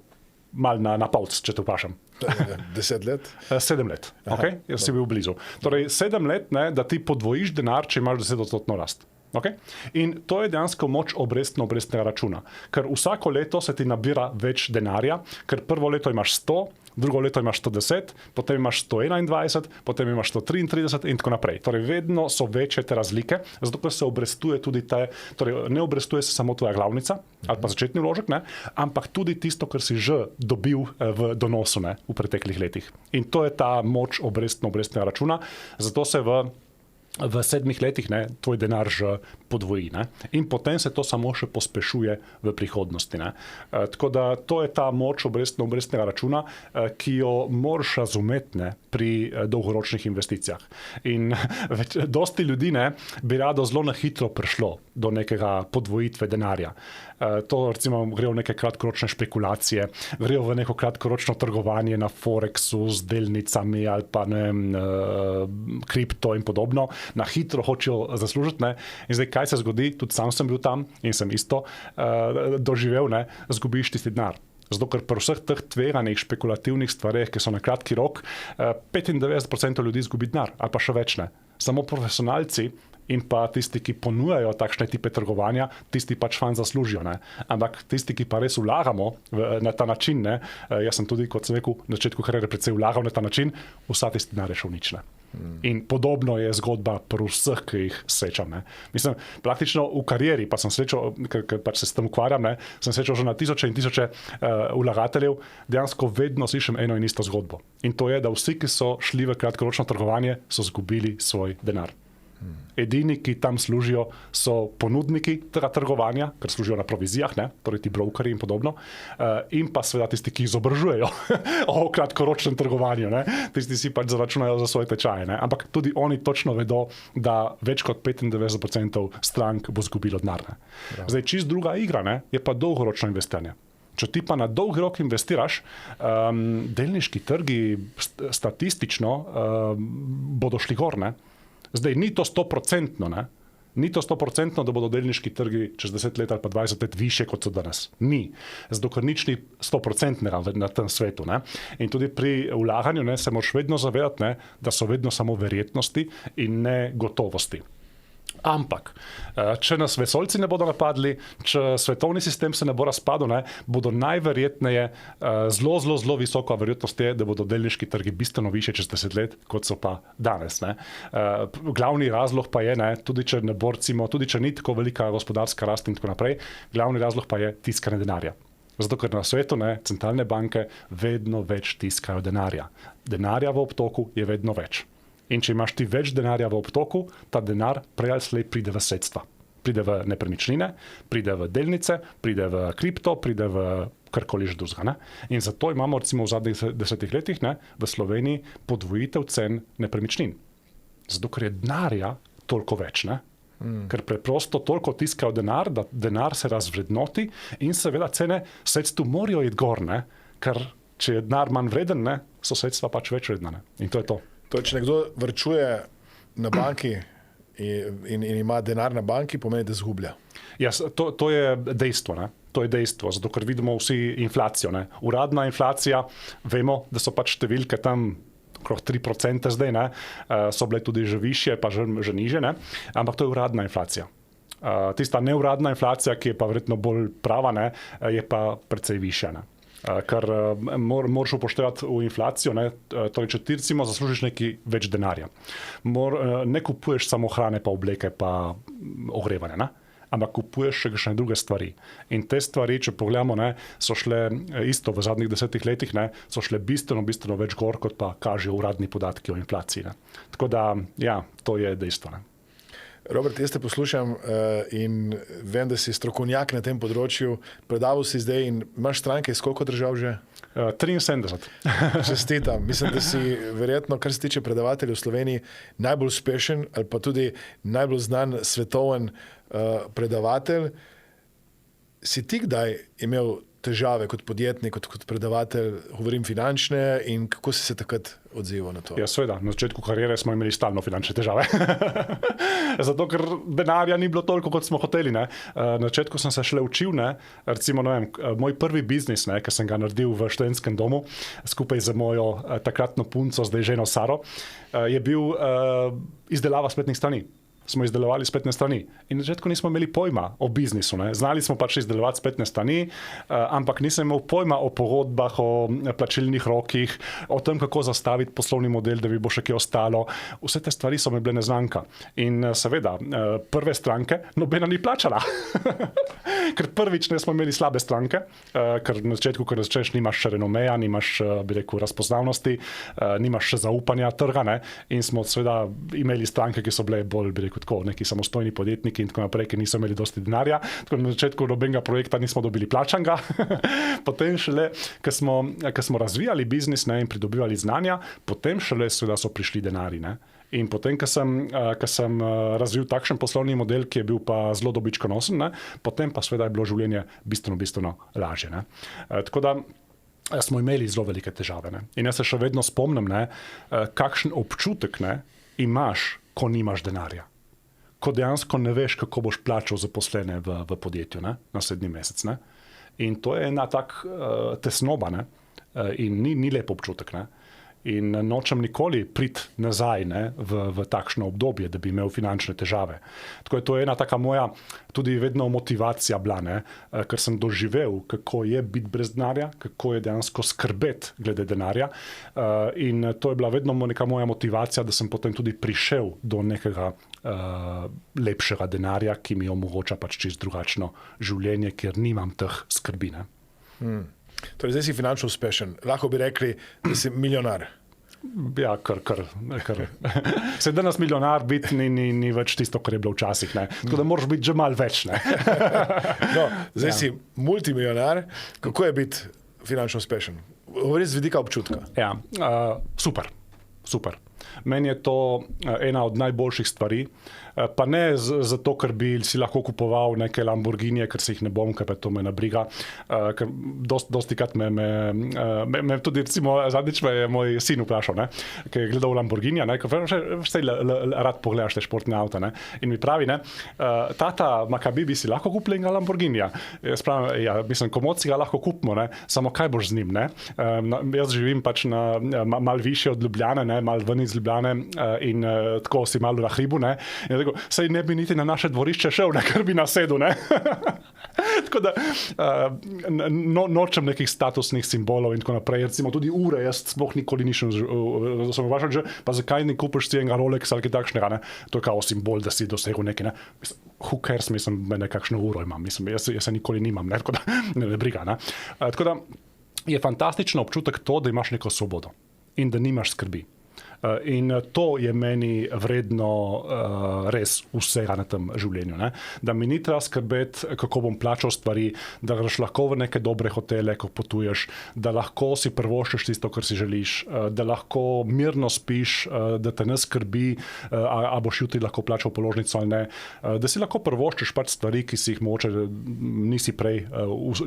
mal na palc, če te vprašam. 10 let? 7 let, okay? Jaz si bil blizu. Torej, 7 let, ne, da ti podvojiš denar, če imaš 10% rast. Okay? In to je dejansko moč obrestnega računa, ker vsako leto se ti nabira več denarja, ker prvo leto imaš 100, drugo leto imaš 110, potem imaš 121, potem imaš 133 in tako naprej. Torej, vedno so večje te razlike, zato ker se obrestuje tudi torej ne obrestuje se samo tvoja glavnica ali pa začetni vložek, ne, ampak tudi tisto, kar si že dobil v donosu, ne, v preteklih letih. In to je ta moč obrestnega računa, zato se v 7 letih, ne, tvoj denar že podvoji. Ne? In potem se to samo še pospešuje v prihodnosti. Ne? Tako da to je ta moč obrestnega računa, ki jo moraš razumeti, ne, pri dolgoročnih investicijah. In dosti ljudi, ne, bi rado zelo na hitro prišlo do nekega podvojitve denarja. To recimo grejo v neke kratkoročne špekulacije, grejo v neko kratkoročno trgovanje na Forexu z delnicami ali pa ne vem, kripto in podobno. Na hitro hočejo zaslužiti. Ne? In zdaj, kaj se zgodi, tudi sam sem bil tam in sem isto doživel, ne? Zgubiš tisti denar. Zato, ker pri vseh teh tveganih špekulativnih stvareh, ki so na kratki rok, 95% ljudi izgubi denar, ali pa še več ne. Samo profesionalci in pa tisti, ki ponujajo takšne tipe trgovanja, tisti pač fan zaslužijo. Ne? Ampak tisti, ki pa res vlagamo na ta način, ne? Jaz sem tudi, kot sem rekel, na začetku kariere precej vlagal na ta način, vsa tisti denar je šel nič. Ne? In podobno je zgodba pri vseh, ki jih srečam. Ne? Mislim, praktično v karieri, pa sem srečal, ker pač se s tem ukvarjam, ne? Sem srečal že na tisoče in tisoče vlagateljev, dejansko vedno slišim eno in isto zgodbo. In to je, da vsi, ki so šli v kratkoročno trgovanje, so zgubili svoj denar. Edini, ki tam služijo, so ponudniki tega trgovanja, ker služijo na provizijah, ne? Torej ti brokerji in podobno, in pa seveda tisti, ki izobražujejo o kratkoročnem trgovanju, ne? Tisti si pač zaračunajo za svoje tečaje. Ne? Ampak tudi oni točno vedo, da več kot 95% strank bo zgubilo denar. Zdaj, čist druga igra, ne? Je pa dolgoročno investiranje. Če ti pa na dolgi rok investiraš, delniški trgi statistično bodo šli gor, ne? Zdaj, ni to 100%, ne? Ni to 100%, da bodo delniški trgi čez 10 let ali pa 20 let više, kot so danes. Ni. Zato, ker nič ni 100% na tem svetu. Ne? In tudi pri vlaganju, ne, se moraš vedno zavedati, ne, da so vedno samo verjetnosti in ne gotovosti. Ampak, če nas vesoljci ne bodo napadli, če svetovni sistem se ne bo razpadel, ne, bodo najverjetneje zelo visoka verjetnost je, da bodo delniški trgi bistveno više čez 10 let, kot so pa danes. Ne. Glavni razlog pa je, ne, tudi če ne bo, recimo, tudi če ni tako velika gospodarska rast in tako naprej, glavni razlog pa je tiskanje denarja. Zato, ker na svetu, ne, centralne banke vedno več tiskajo denarja. Denarja v obtoku je vedno več. In če imaš ti več denarja v obtoku, ta denar prej ali slej pride v sredstva. Pride v nepremičnine, pride v delnice, pride v kripto, pride v karkoli že drugega. In zato imamo recimo v zadnjih 10 letih, ne, v Sloveniji podvojitev cen nepremičnin. Zato, ker je denarja toliko več. Ne? Ker preprosto toliko tiskajo denar, da denar se razvrednoti in seveda cene sredstv morajo iti gor, ne? Ker če je denar manj vreden, ne, so sredstva pač več vredna. Ne? In to je to. To, če nekdo varčuje na banki in ima denar na banki, pomeni, da zgublja. Yes, to je dejstvo. Ne? To je dejstvo, zato ker vidimo vsi inflacijo. Ne? Uradna inflacija, vemo, da so pač številke tam okrog 3% zdaj, ne? So bile tudi že višje, pa že niže, ne? Ampak to je uradna inflacija. Tista neuradna inflacija, ki je pa verjetno bolj prava, ne? Je pa precej višja. Ne? Ker moraš upoštevati v inflacijo, ne? Torej, če ti recimo zaslužiš nekaj več denarja. Ne kupuješ samo hrane, pa obleke, pa ogrevanje, ne? Ampak kupuješ še kakšne druge stvari. In te stvari, če pogledamo, ne, so šle isto v zadnjih 10 letih, ne, so šle bistveno več gor, kot pa kažejo uradni podatki o inflaciji. Ne? Tako da, ja, to je dejstvo. Ne? Robert, jaz te poslušam in vem, da si strokovnjak na tem področju. Predaval si zdaj in imaš stranke iz koliko držav že? 73. Čestitam. Mislim, da si verjetno, kar se tiče predavateljev v Sloveniji, najbolj uspešen ali pa tudi najbolj znan svetoven predavatelj. Si ti kdaj imel težave kot podjetnik, kot predavatelj, govorim finančne, in kako si se takrat odzival na to? Ja, seveda, na začetku kariere smo imeli stalno finančne težave. Zato, ker denarja ni bilo toliko, kot smo hoteli. Ne? Na začetku sem se šele učil, ne? Recimo, ne vem, moj prvi biznis, ki sem ga naredil v študentskem domu, skupaj z mojo takratno punco, zdaj ženo Saro, je bil izdelava spletnih strani. Smo izdelovali spletne strani. In na začetku nismo imeli pojma o biznisu. Ne? Znali smo pač izdelovati spletne strani, ampak nisem imel pojma o pogodbah, o plačilnih rokih, o tem, kako zastaviti poslovni model, da bi bo še kaj ostalo. Vse te stvari so mi bile neznanka. In seveda, prve stranke nobena ni plačala. Ker prvič ne smo imeli slabe stranke, ker na začetku, ko začneš, nimaš še renomeja, nimaš, bi rekel, razpoznavnosti, nimaš še zaupanja trga, ne? In smo seveda imeli stranke, ki so bile bolj, bi rekel, tako, neki samostojni podjetniki in tako naprej, ki niso imeli dosti denarja. Tako na začetku nobenega projekta nismo dobili plačanga. Potem šele, ko smo razvijali biznis, ne, in pridobivali znanja, potem šele seveda so prišli denari. Ne. In potem, ko sem razvil takšen poslovni model, ki je bil pa zelo dobičkonosen, ne, potem pa seveda je bilo življenje bistveno lažje. Ne. Tako da smo imeli zelo velike težave. Ne. In jaz se še vedno spomnim, ne, kakšen občutek, ne, imaš, ko nimaš denarja. Ko dejansko ne veš, kako boš plačal zaposlene v podjetju, ne, naslednji mesec. Ne. In to je ena tak tesnoba, ne, in ni lep občutek. Ne. In nočem nikoli priti nazaj, ne, v takšno obdobje, da bi imel finančne težave. Tako je to ena taka moja tudi vedno motivacija bila, ne, ker sem doživel, kako je biti brez denarja, kako je dejansko skrbeti glede denarja. In to je bila vedno neka moja motivacija, da sem potem tudi prišel do nekega lepšega denarja, ki mi omogoča pač čisto drugačno življenje, ker nimam teh skrbi. Ne. Torej, zdaj si finančno uspešen. Lahko bi rekli, da si milijonar. Ja, kar. Se danes milijonar biti ni več tisto, kar je bilo včasih. Ne. Tako da moraš biti že malo več. Ne. No, zdaj si multimilijonar. Kako je biti finančno uspešen? Govori z vidika občutka. Ja, super. Meni je to ena od najboljših stvari. Pa ne zato, ker bi si lahko kupoval neke Lamborghinije, ker si jih ne bom, ker pa to me nabriga. Ker dostikrat me tudi, recimo, zadnjič me je moj sin vprašal, ne, ker je gledal Lamborghinija, ne, ker vse rad pogledaš te športne avte, ne, in mi pravi, ne, tata, Makabi, bi si lahko kupil enega Lamborghinija. Jaz pravim, ja, mislim, komod si ga lahko kupimo, ne, samo kaj boš z njim, ne. Jaz živim pač malo više od Ljubljane, ne, malo ven iz Ljubljane in tako si malo na hribu, ne. Sej ne bi niti na naše dvorišče šel, ne, ker bi nasedel. Ne? Tako da nočem nekih statusnih simbolov in tako naprej. Recimo tudi ure, jaz sploh nikoli nisem vprašal, že, pa zakaj ne kupiš si enega Rolexa ali kaj takšnega. Ne? To je kao simbol, da si dosegel nekaj. Ne? Who cares, mislim, mene kakšno uro imam. Mislim, jaz se nikoli nimam, ne? Tako da ne briga. Ne? Tako da je fantastičen občutek to, da imaš neko svobodo in da nimaš skrbi. In to je meni vredno res vsega na tem življenju. Ne? Da mi ni treba skrbeti, kako bom plačal stvari, da greš lahko v neke dobre hotele, ko potuješ, da lahko si privoščiš tisto, kar si želiš, da lahko mirno spiš, da te ne skrbi, a boš jutri lahko plačal položnico ali ne, da si lahko privoščiš pač stvari, ki si jih mogoče nisi prej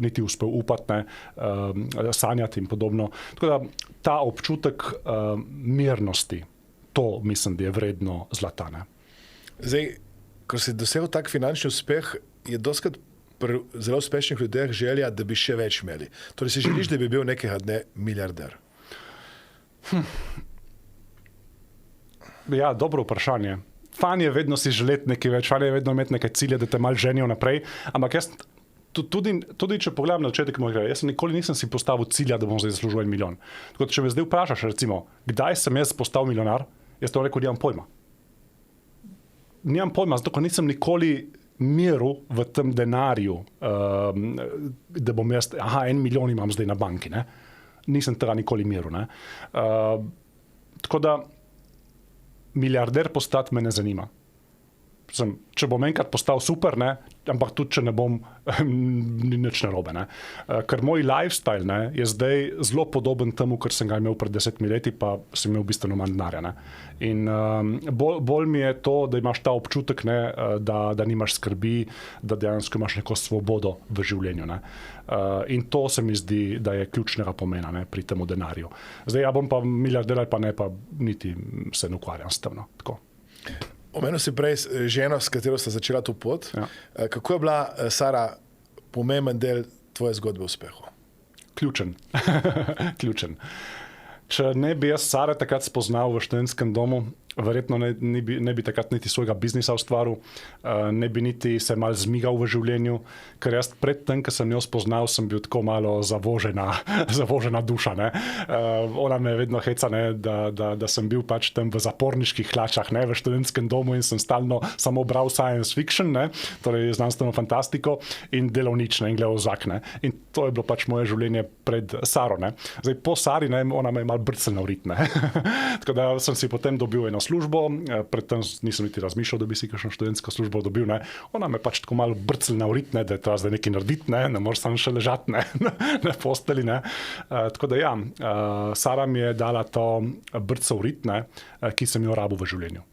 niti uspel upati, sanjati in podobno. Tako da ta občutek mirnosti, to mislim, da je vredno zlata. Ne? Zdaj, ko si dosegel tak finančni uspeh, je dostikrat pri zelo uspešnih ljudeh želja, da bi še več imeli. Torej si želiš, da bi bil nekega dne milijarder? Ja, dobro vprašanje. Fan je vedno si želeti nekaj več, fan je vedno imeti neke cilje, da te malo ženijo naprej, ampak jaz tudi če pogledam na začetek mojega, jaz nikoli nisem si postavil cilja, da bom zdaj zaslužil 1 milijon. Tako da, če me zdaj vprašaš, recimo, kdaj sem jaz postal milijonar, jaz to rekel, nimam pojma. Nimam pojma, zato ker nisem nikoli meril v tem denarju, da bom jaz, 1 milijon imam zdaj na banki, ne. Nisem tega nikoli meril, ne. Tako da, milijarder postati me ne zanima. če bom enkrat postal super, ne, ampak tudi, če ne bom, ni nič narobe. Ne. Ker moj lifestyle, ne, je zdaj zelo podoben temu, kar sem ga imel pred 10 leti, pa sem imel bistveno manj denarja. Ne. In bolj mi je to, da imaš ta občutek, ne, da nimaš skrbi, da dejansko imaš neko svobodo v življenju. Ne. In to se mi zdi, da je ključnega pomena, ne, pri temu denarju. Zdaj, ja bom pa milijarder ali pa ne, pa niti se ne ukvarjam s tem. No. Tako. Omenil si prej ženo, s katero sta začela to pot. Ja. Kako je bila, Sara, pomemben del tvoje zgodbe o uspehu? Ključen. Ključen. Če ne bi jaz Sare takrat spoznal v študentskem domu, verjetno ne bi takrat niti svojega biznisa ustvaril, ne bi niti se mal zmigal v življenju, ker jaz pred tem, ko sem jo spoznal, sem bil tako malo zavožena duša. Ne. Ona me vedno heca, ne, da sem bil pač tam v zaporniških hlačah, ne, v študentskem domu in sem stalno samo bral science fiction, ne, torej znanstveno fantastiko in delal nič, ne, in gledal zrak. Ne. In to je bilo pač moje življenje pred Saro. Ne. Zdaj, po Sari, ne, ona me je mal brcnila v rit. Tako da sem si potem dobil eno službo, predtem nisem niti razmišljal, da bi si kakšno študentsko službo dobil. Ne. Ona me pač tako malo brcnila v rit, ne, da je treba zdaj nekaj narediti, ne moreš samo še ležati na posteli. Ne. Tako da ja, Sara mi je dala to brco v rit, ne, ki sem jo rabil v življenju.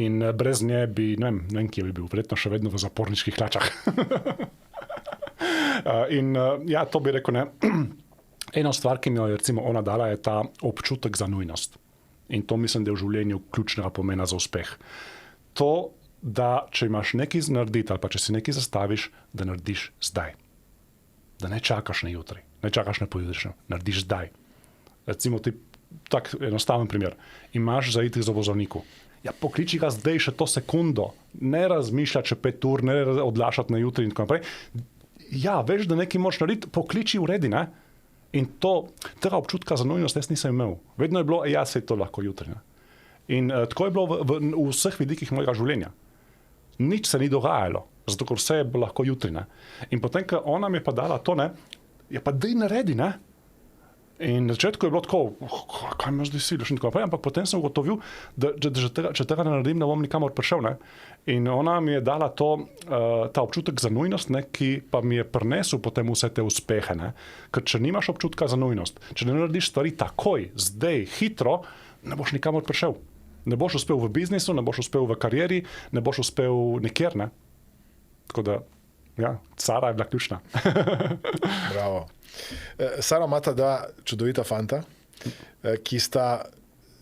In brez nje bi, ne vem, kje bi bil, verjetno še vedno v zaporniških hlačah. In ja, to bi rekel, ne. Ena stvar, ki mi jo je recimo ona dala, je ta občutek za nujnost. In to mislim, da je v življenju ključnega pomena za uspeh. To, da če imaš nekaj narediti ali pa če si nekaj zastaviš, da narediš zdaj. Da ne čakaš na jutri, ne čakaš na pojutrišnjem, narediš zdaj. Recimo ti tak enostaven primer. Imaš za iti za vozovniku. Ja, pokliči ga zdaj še to sekundo. Ne razmišljati še 5 ur, ne odlašati na jutri in tako naprej. Ja, veš, da nekaj moraš narediti, pokliči uredi, ne? In tega občutka za nujnost jaz nisem imel. Vedno je bilo, ja, sej to lahko jutri. Ne? In tako je bilo v vseh vidikih mojega življenja. Nič se ni dogajalo, zato ker vse je bilo lahko jutri. Ne? In potem, ko ona mi je pa dala to, ne, je pa dej naredi, ne? In na začetku je bilo tako, kaj me zdaj siliš in tako naprej, ampak potem sem ugotovil, da če tega ne naredim, ne bom nikamor prišel. Ne? In ona mi je dala ta občutek za nujnost, ne, ki pa mi je prinesel potem vse te uspehe. Ne? Ker če nimaš občutka za nujnost, če ne narediš stvari takoj, zdaj, hitro, ne boš nikamor prišel. Ne boš uspel v biznisu, ne boš uspel v karieri, ne boš uspel nikjer. Ne? Tako da, ja, Sara je bila ključna. Bravo. Sara imata dva čudovita fanta, ki sta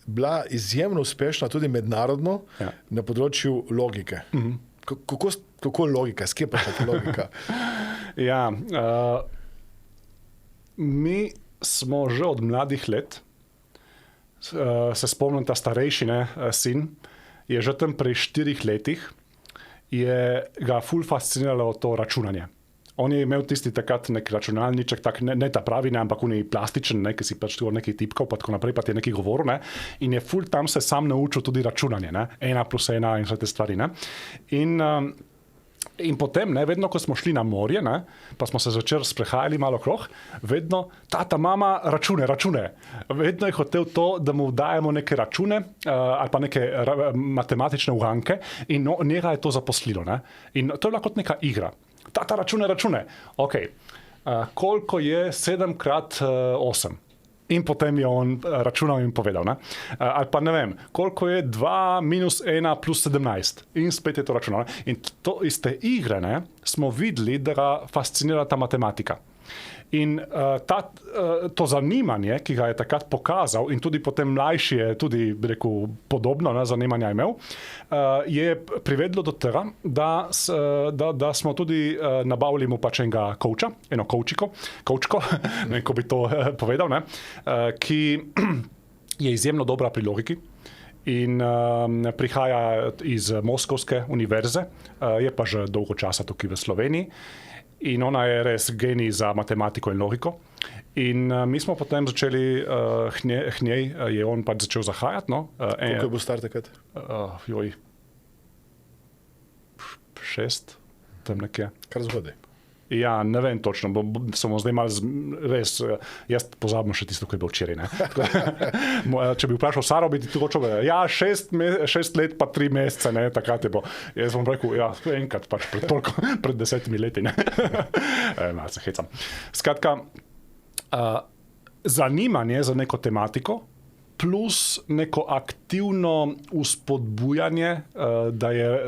bila izjemno uspešna tudi mednarodno, ja, na področju logike. Kako logika? S kje pa je ta logika? Ja, mi smo že od mladih let, se spomnim, ta starejši, ne, sin, je že tam pri 4 letih, je ga ful fasciniralo to računanje. On je imel tisti takrat nek računalniček, tak, ne ta pravi, ne, ampak on je plastičen, ne, ki si pač tu nekaj tipkal, pa tako naprej, pa ti je nekaj govoril, ne, in je ful tam se sam naučil tudi računanje, ne, 1+1 in vse te stvari, ne. In potem, ne, vedno, ko smo šli na morje, ne, pa smo se zvečer sprehajali malo okrog, vedno, tata, mama, račune. Vedno je hotel to, da mu dajemo neke račune ali pa neke matematične uganke in njega je to zaposlilo. Ne. In to je bila kot neka igra. Tata, račune. Ok, koliko je 7x8? In potem je on računal in povedal. Ne? Ali pa ne vem, koliko je 2 minus 1 plus 17? In spet je to računal. Ne? In to iz te igre, ne, smo videli, da ga fascinira ta matematika. In to zanimanje, ki ga je takrat pokazal, in tudi potem mlajši je tudi, bi rekel, podobno zanimanje imel, je privedlo do tega, da smo tudi nabavili mu pač enega kouča, eno koučko, ne vem, ko bi to povedal, ne, ki je izjemno dobra pri logiki. In prihaja iz Moskovske univerze, je pa že dolgo časa tukaj v Sloveniji. In ona je res genij za matematiko in logiko. In mi smo potem začeli k njej, je on pač začel zahajati. No. Koliko je bil star takrat? 6, tam nekje. Kar zgodaj. Ja, ne vem točno, samo zdaj malo res, jaz pozabim še tisto, ko je bilo včeraj. Če bi vprašal Saro, bi ti točno rekel, ja, 6 let pa 3 mesece, ne, takrat je bilo. Jaz bom rekel, ja, enkrat pač pred 10 leti, ne. Malo se hecam. Skratka, zanimanje za neko tematiko plus neko aktivno uspodbujanje,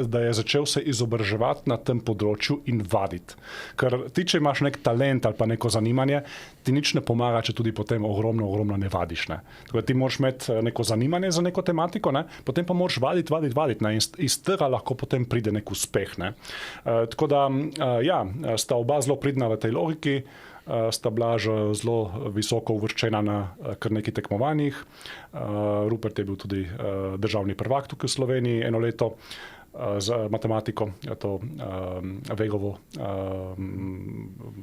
da je začel se izobraževati na tem področju in vaditi. Ker ti, če imaš nek talent ali pa neko zanimanje, ti nič ne pomaga, če tudi potem ogromno ne vadiš. Ne. Tako da ti moraš imeti neko zanimanje za neko tematiko, ne, potem pa moraš vaditi, ne, in iz tega lahko potem pride nek uspeh. Ne. Tako da, ja, sta oba zelo pridna v tej logiki, sta bila že zelo visoko uvrščena na kar nekaj tekmovanjih. Rupert je bil tudi državni prvak tukaj v Sloveniji eno leto z matematiko, to Vegovo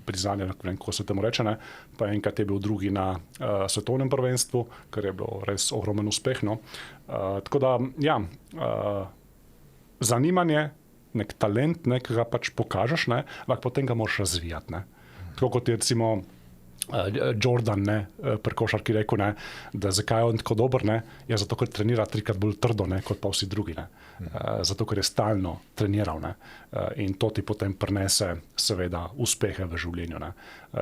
priznanje, ne vem, kako se temu reče, ne. Pa enkrat je bil drugi na svetovnem prvenstvu, kar je bilo res ogromen uspeh. No. Tako da, ja, zanimanje, nek talent, ki ga pač pokažeš, ne, ampak potem ga moraš razvijati. Ne. Tako kot je recimo Jordan, ne, pri košarki rekel, ne, da zakaj je on tako dober, ne, je zato, ker trenira 3-krat bolj trdo, ne, kot pa vsi drugi. Ne. Zato, ker je stalno treniral. Ne. In to ti potem prinese seveda uspehe v življenju. Ne.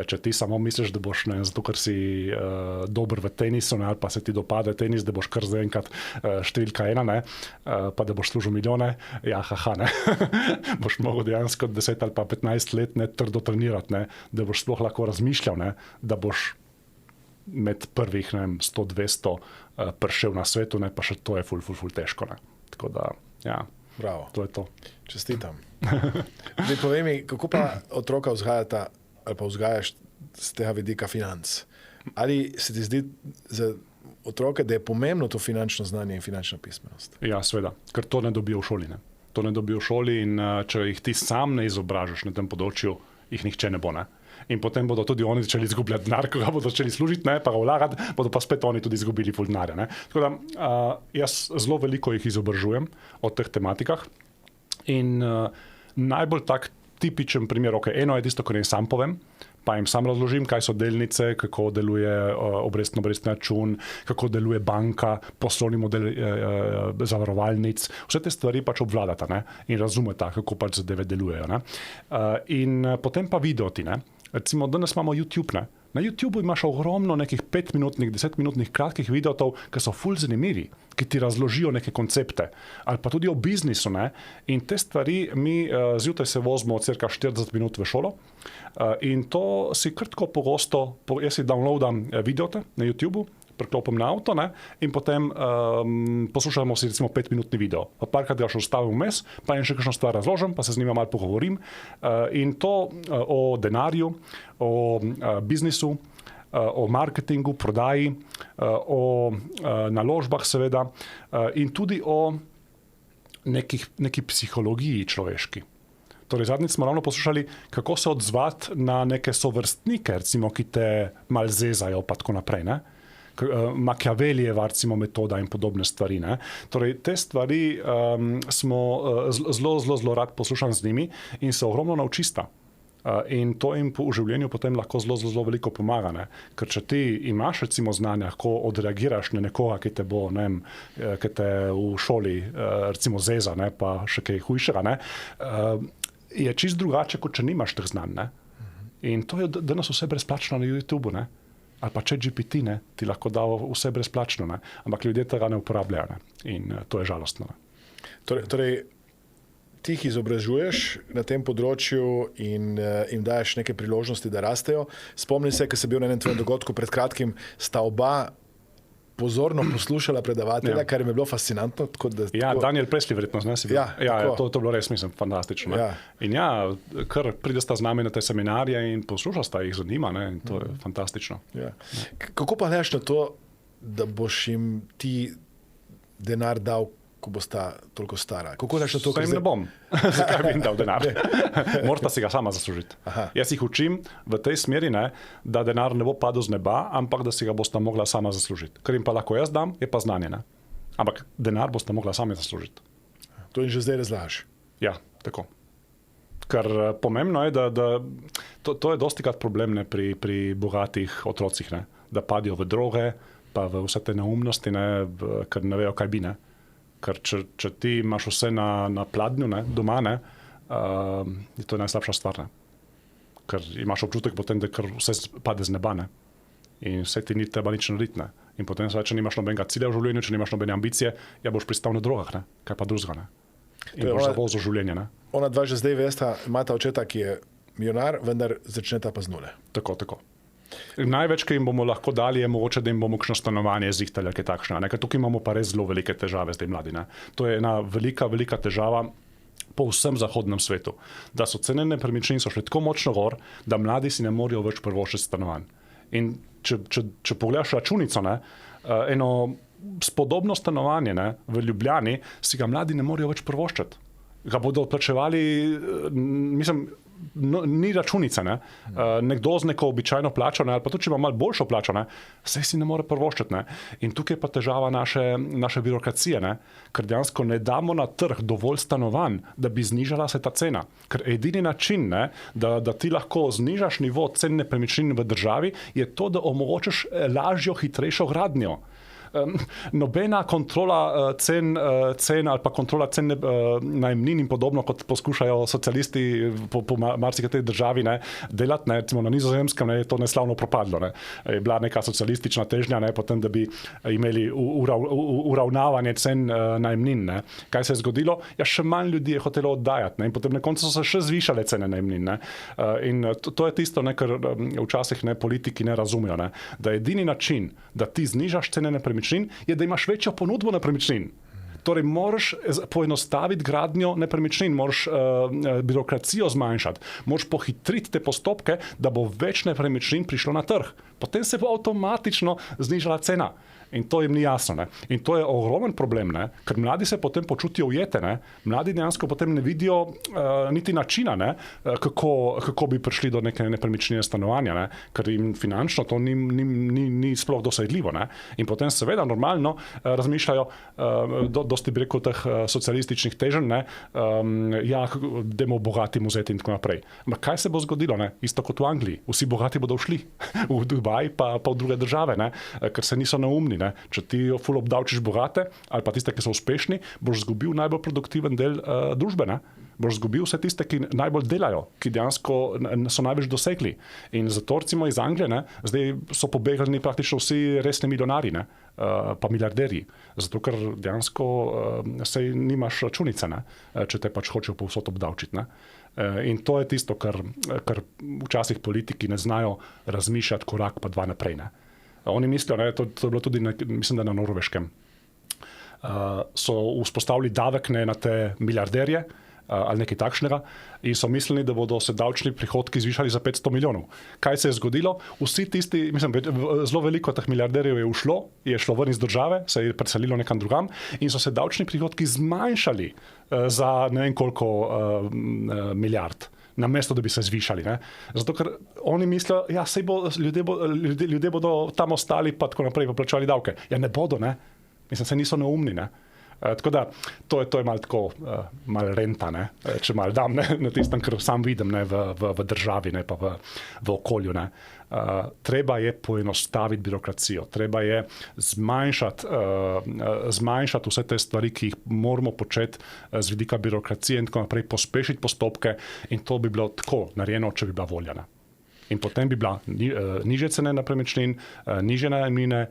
Če ti samo misliš, da boš, ne, zato, ker si dober v tenisu, ne, ali pa se ti dopade tenis, da boš kar zdaj enkrat številka 1, ne, pa da boš služil milijone, ja, haha, ne. Boš mogel dejansko 10 ali pa 15 let, ne, trdo trenirati, ne, da boš sploh lahko razmišljal, ne, da boš med prvih, ne vem, 100-200 prišel na svetu, ne, pa še to je ful težko. Ne. Tako da, ja, bravo. To je to. Čestitam. Zdaj povej mi, kako pa otroka vzgajata ali pa vzgajaš z tega vidika financ? Ali se ti zdi za otroke, da je pomembno to finančno znanje in finančna pismenost? Ja, seveda, ker to ne dobijo v šoli. Ne. To ne dobijo v šoli in če jih ti sam ne izobražaš na tem področju, jih nihče ne bo. Ne. In potem bodo tudi oni začeli izgubljati denar, ko ga bodo začeli služiti, ne, pa ga vlagati, bodo pa spet oni tudi izgubili ful denarja. Ne. Tako da jaz zelo veliko jih izobražujem o teh tematikah in najbolj tak tipičen primer, eno je tisto, kar jim sam povem, pa jim sam razložim, kaj so delnice, kako deluje obrestni račun, kako deluje banka, poslovni model zavarovalnic. Vse te stvari pač obvladata, ne, in razumeta, kako pač zadeve delujejo. Ne. In potem pa videoti. Ne. Recimo, danes imamo YouTube. Ne. Na YouTubeu imaš ogromno nekih 5-minutnih, 10-minutnih kratkih videotov, ki so ful zanimivi, ki ti razložijo neke koncepte. Ali pa tudi o biznisu. Ne. In te stvari mi zjutraj se vozimo cirka 40 minut v šolo in to si kratko pogosto, jaz si downloadam videote na YouTubeu, priklopim na avto, ne, in potem poslušamo si recimo 5-minutni video. Pa parkrat ga še ustavim vmes, pa jim še kakšno stvar razložim, pa se z njima malo pogovorim. In to o denarju, o biznisu, o marketingu, prodaji, o naložbah seveda in tudi o neki psihologiji človeški. Torej, zadnjič smo ravno poslušali, kako se odzvati na neke sovrstnike, recimo, ki te mal zezajo pa tako naprej, ne. Machiavelijeva recimo metoda in podobne stvari. Ne. Torej, te stvari smo zelo rad poslušam z njimi in se ogromno naučista. In to jim v življenju potem lahko zelo veliko pomaga. Ne. Ker če ti imaš recimo znanja, ko odreagiraš na nekoga, ki te bo, ne vem, ki te v šoli recimo zeza, ne, pa še kaj hujšega, ne, je čisto drugače, kot če nimaš teh znanj. Ne. In to je danes vse brezplačno na YouTubeu, ne. Ali pa ChatGPT, ne, ti lahko da vse brezplačno, ne. Ampak ljudje tega ne uporabljajo, ne. In to je žalostno. Ne. Torej, ti jih izobražuješ na tem področju in jim daješ neke priložnosti, da rastejo. Spomnim se, ko sem bil na enem tvojem dogodku pred kratkim, sta oba pozorno poslušala predavatelja, kar mi je bilo fascinantno. Ja, Daniel Presley verjetno, ne, si bil. Ja, to je bilo res, mislim, fantastično. Ne. Ja. In ja, kar pridesta z nami na te seminarje in poslušasta jih zanima, ne, in to je fantastično. Ja. Kako pa gledaš na to, da boš jim ti denar dal, ko bosta toliko stara? Kako gledaš na to? Saj jim ne bom. Zakaj bi jim dal denar? Morata si ga sama zaslužiti. Aha. Jaz jih učim v tej smeri, ne, da denar ne bo padel z neba, ampak da si ga bosta mogla sama zaslužiti. Kar jim pa lahko jaz dam, je pa znanje. Ne. Ampak denar bosta mogla sami zaslužiti. To jim že zdaj razlagaš? Ja, tako. Ker pomembno je, da to je dostikrat problem ne, pri bogatih otrocih, ne, da padijo v droge, pa v vse te neumnosti, ne, ker ne vejo, kaj bi. Ne. Ker če ti imaš vse na pladnju, ne, doma, ne, je to najslabša stvar. Ne. Ker imaš občutek potem, da vse pade z neba. Ne. In vse ti ni treba nič narediti. Ne. In potem se če nimaš nobenega cilja v življenju, če nimaš nobene ambicije, ja boš pristal na drogah, ne. Kaj pa drugega. Ne. In boš zavozil življenje. Ne. Ona dva že zdaj vesta, imata očeta, ki je milijonar, vendar začneta pa z nule. Tako. Največ, ki jim bomo lahko dali, je mogoče, da jim bomo kakšno stanovanje zihtali, kaj takšno. Ker tukaj imamo pa res zelo velike težave z tem mladi. Ne. To je ena velika težava po vsem zahodnem svetu. Da so cene nepremičnin šle tako močno gor, da mladi si ne morejo več privoščiti stanovanj. In če pogledaš računico, ne, eno spodobno stanovanje, ne, v Ljubljani, si ga mladi ne morejo več privoščiti. Ga bodo odplačevali, ni računice, ne. Nekdo z neko običajno plačo, ne, ali pa tudi, če ima malo boljšo plačo, ne, saj si ne more privoščiti. Ne. In tukaj je pa težava naše birokracije, ne, ker dejansko ne damo na trg dovolj stanovanj, da bi znižala se ta cena. Ker edini način, ne, da ti lahko znižaš nivo cen nepremičnin v državi, je to, da omogočiš lažjo, hitrejšo gradnjo. Nobena kontrola cen ali pa kontrola cen najemnin in podobno, kot poskušajo socialisti po marsikateri državi, ne, delati, ne, recimo na Nizozemskem, ne, je to neslavno propadlo. Ne. Je bila neka socialistična težnja, ne, potem, da bi imeli uravnavanje cen najemnin. Ne. Kaj se je zgodilo? Ja, še manj ljudi je hotelo oddajati, ne, in potem na koncu so se še zvišale cene najemnin. Ne. In to je tisto, ne, kar včasih ne, politiki ne razumejo, ne, da edini način, da ti znižaš cene nepremičnin, je, da imaš večjo ponudbo nepremičnin. Torej, moraš poenostaviti gradnjo nepremičnin, moraš birokracijo zmanjšati, moraš pohitriti te postopke, da bo več nepremičnin prišlo na trg. Potem se bo avtomatično znižala cena. In to jim ni jasno. Ne. In to je ogromen problem, ne. Ker mladi se potem počutijo ujete. Ne. Mladi dejansko potem ne vidijo niti načina, ne, kako bi prišli do neke nepremičnine stanovanja, ne. Ker jim finančno to ni sploh dosegljivo. Ne. In potem seveda normalno razmišljajo, dosti bi rekel teh socialističnih teženj, ne, ja, dajmo bogatim vzeti in tako naprej. Ampak kaj se bo zgodilo? Ne. Isto kot v Angliji. Vsi bogati bodo šli v Dubaj pa v druge države, ne, ker se niso neumni. Ne. Če ti ful obdavčiš bogate ali pa tiste, ki so uspešni, boš zgubil najbolj produktiven del družbe. Ne. Boš zgubil vse tiste, ki najbolj delajo, ki dejansko so največ dosegli. In zato recimo iz Anglije, ne, zdaj so pobegnili praktično vsi resni milijonarji, ne, pa milijarderji. Zato, ker dejansko sej nimaš računice, ne, če te pač hočejo povsod obdavčiti. Ne. In to je tisto, kar včasih politiki ne znajo razmišljati korak pa dva naprej. Ne. Oni mislijo, ne, to je bilo tudi, mislim, da na Norveškem, so vzpostavili davek ne, na te milijarderje ali nekaj takšnega in so mislili, da bodo se davčni prihodki zvišali za 500 milijonov. Kaj se je zgodilo? Vsi tisti, mislim, zelo veliko teh milijarderjev je šlo ven iz države, se je preselilo nekam drugam in so se davčni prihodki zmanjšali za ne vem koliko milijard. Namesto, da bi se zvišali. Ne? Zato, ker oni mislijo, ja, ljudje bodo tam ostali pa tako naprej pa plačali davke. Ja, ne bodo, ne? Mislim, se niso neumni, ne? Tako da, to je malo tako, malo renta, ne? Če malo dam, ne? Na tistem, kar sam vidim, ne? V državi, ne? Pa v okolju, ne? Treba je poenostaviti birokracijo, treba je zmanjšati vse te stvari, ki jih moramo početi z vidika birokracije in tako naprej, pospešiti postopke in to bi bilo tako narejeno, če bi bila volja. Ne? In potem bi bila nižje cene nepremičnin, nižje najemnine,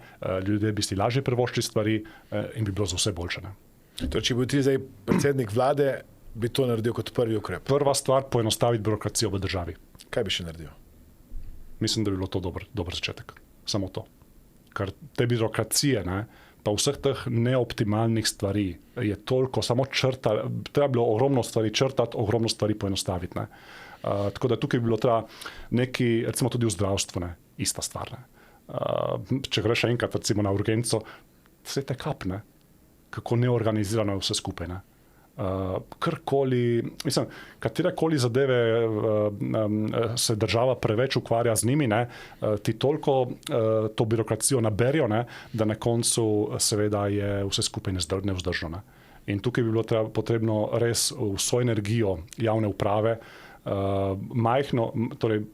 ljudje bi si lažje privoščili stvari in bi bilo za vse boljše. Ne? To, če bi ti zdaj predsednik vlade, bi to naredil kot prvi ukrep? Prva stvar, poenostaviti birokracijo v državi. Kaj bi še naredil? Mislim, da bi bilo to dober začetek. Samo to. Ker te birokracije, ne, pa vseh teh neoptimalnih stvari je toliko, samo treba bilo ogromno stvari črtati, ogromno stvari poenostaviti. Ne. Tako da tukaj bi bilo treba neki, recimo tudi v zdravstvu, ne, ista stvar. Ne. Če greš enkrat recimo na urgenco, vse te kapne, kako neorganizirano je vse skupaj. Ne. Katerekoli zadeve se država preveč ukvarja z njimi, ne, ti toliko to birokracijo naberijo, ne, da na koncu seveda je vse skupaj nevzdržno. Ne. In tukaj bi bilo potrebno res vso energijo javne uprave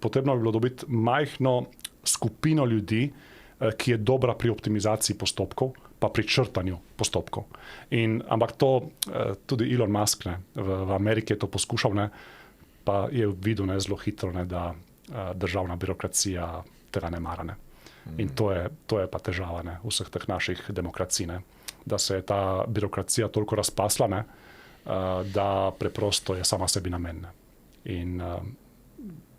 potrebno bi bilo dobiti majhno skupino ljudi, ki je dobra pri optimizaciji postopkov, pa pri črtanju postopkov. Ampak to tudi Elon Musk v Ameriki je to poskušal, pa je videl zelo hitro, da državna birokracija tega ne mara. In to je pa težava vseh teh naših demokracij, da se je ta birokracija toliko razpasla, da preprosto je sama sebi namen. In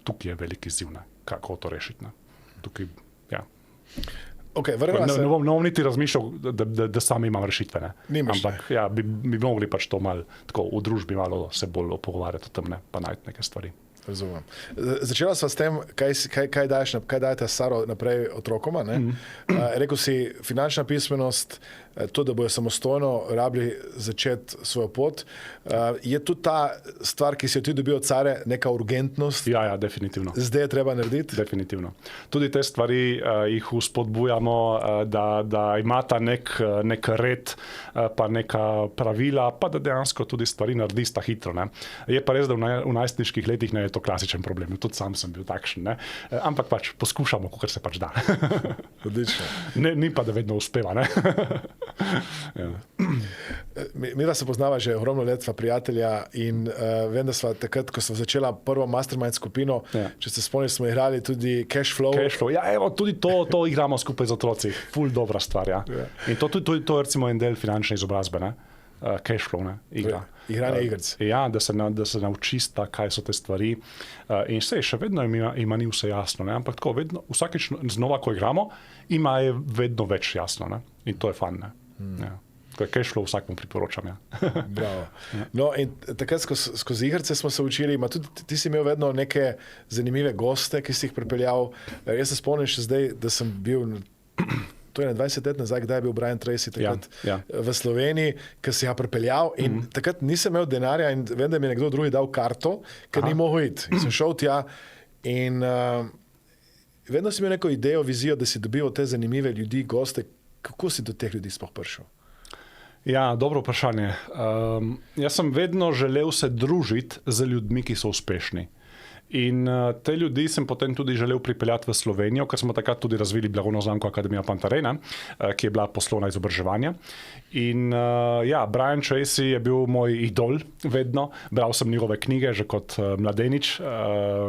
tukaj je veliki izziv, kako to rešiti. Tukaj, ja. Okay, ne bom niti razmišljal, da sami imam rešitve. Ampak ja, bi mogli pač to malo tako v družbi malo se bolj pogovarjati o tem, pa najti neke stvari. Razumem. Začela sva s tem, kaj dajete Saro naprej otrokoma. Rekel si, finančna pismenost, to, da bojo samostojno rabili začeti svojo pot. Je tudi ta stvar, ki si jo ti dobil od Sare, neka urgentnost? Ja, definitivno. Zdaj je treba narediti? Definitivno. Tudi te stvari jih vzpodbujamo, da imata nek red, pa neka pravila, pa da dejansko tudi stvari naredi sta hitro. Je pa res, da v najstniških letih je to klasičen problem. Tudi sam sem bil takšen. Ampak pač poskušamo, kakor se pač da. Odlično. Ni pa, da vedno uspeva. Ja. Mi da se poznava že ogromno let, sva prijatelja in vem, da sva takrat, ko sva začela prvo mastermind skupino, če se spomniš, smo igrali tudi Cash Flow. Ja, evo, tudi to igramo skupaj z otroci. Ful dobra stvar, ja. In to je recimo en del finančne izobrazbe, Cash Flow, igra. Igranje igric. Ja, da se naučista, kaj so te stvari. In še vedno ima ni vse jasno, ampak tako, vsakič znova, ko igramo, ima je vedno več jasno. In to je fun. Ja. Kaj šlo, vsakmu priporočam. Ja. Bravo. No, in takrat skozi igrice smo se učili, tudi ti si imel vedno neke zanimive goste, ki si jih pripeljal. Jaz se spomnim še zdaj, da sem bil, to je 20 let nazaj, kdaj je bil Brian Tracy takrat v Sloveniji, ki si ga pripeljal in takrat nisem imel denarja in vem, da mi je nekdo drugi dal karto, ker ni mogel iti. In sem šel tja in vedno si imel neko idejo, vizijo, da si dobil te zanimive ljudi, goste. Kako si do teh ljudi sploh prišel? Ja, dobro vprašanje. Jaz sem vedno želel se družiti z ljudmi, ki so uspešni. In te ljudi sem potem tudi želel pripeljati v Slovenijo, ker smo takrat tudi razvili blagovno znamko Akademija Pantarena, ki je bila poslovna izobraževanja. In Brian Tracy je bil moj idol vedno. Bral sem njegove knjige že kot mladenič,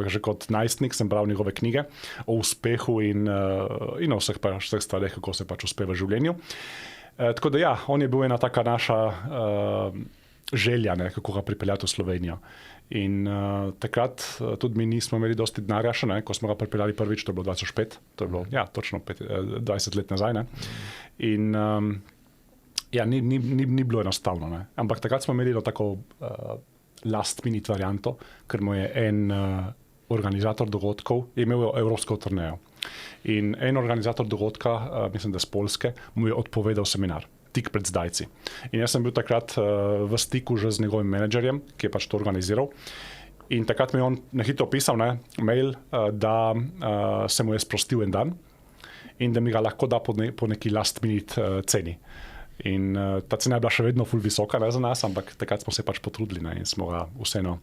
že kot najstnik sem bral njegove knjige o uspehu in o vseh stvareh, kako se pač uspe v življenju. Tako da on je bil ena taka naša želja, kako ga pripeljati v Slovenijo. In takrat tudi mi nismo imeli dosti denarja še, ko smo ga pripeljali prvič, to je bilo 2005, to je bilo točno 20 let nazaj. In ni bilo enostavno. Ampak takrat smo imeli tako last minute varianto, ker mu je en organizator dogodkov imel evropsko turnejo. In en organizator dogodka, mislim, da z Poljske, mu je odpovedal seminar. Tik pred zdajci. In jaz sem bil takrat v stiku že z njegovim menedžerjem, ki je pač to organiziral. In takrat mi je on na hitro pisal mail, da se mu je sprostil en dan in da mi ga lahko da po neki last minute ceni. In ta cena je bila še vedno ful visoka za nas, ampak takrat smo se pač potrudili in smo ga vseeno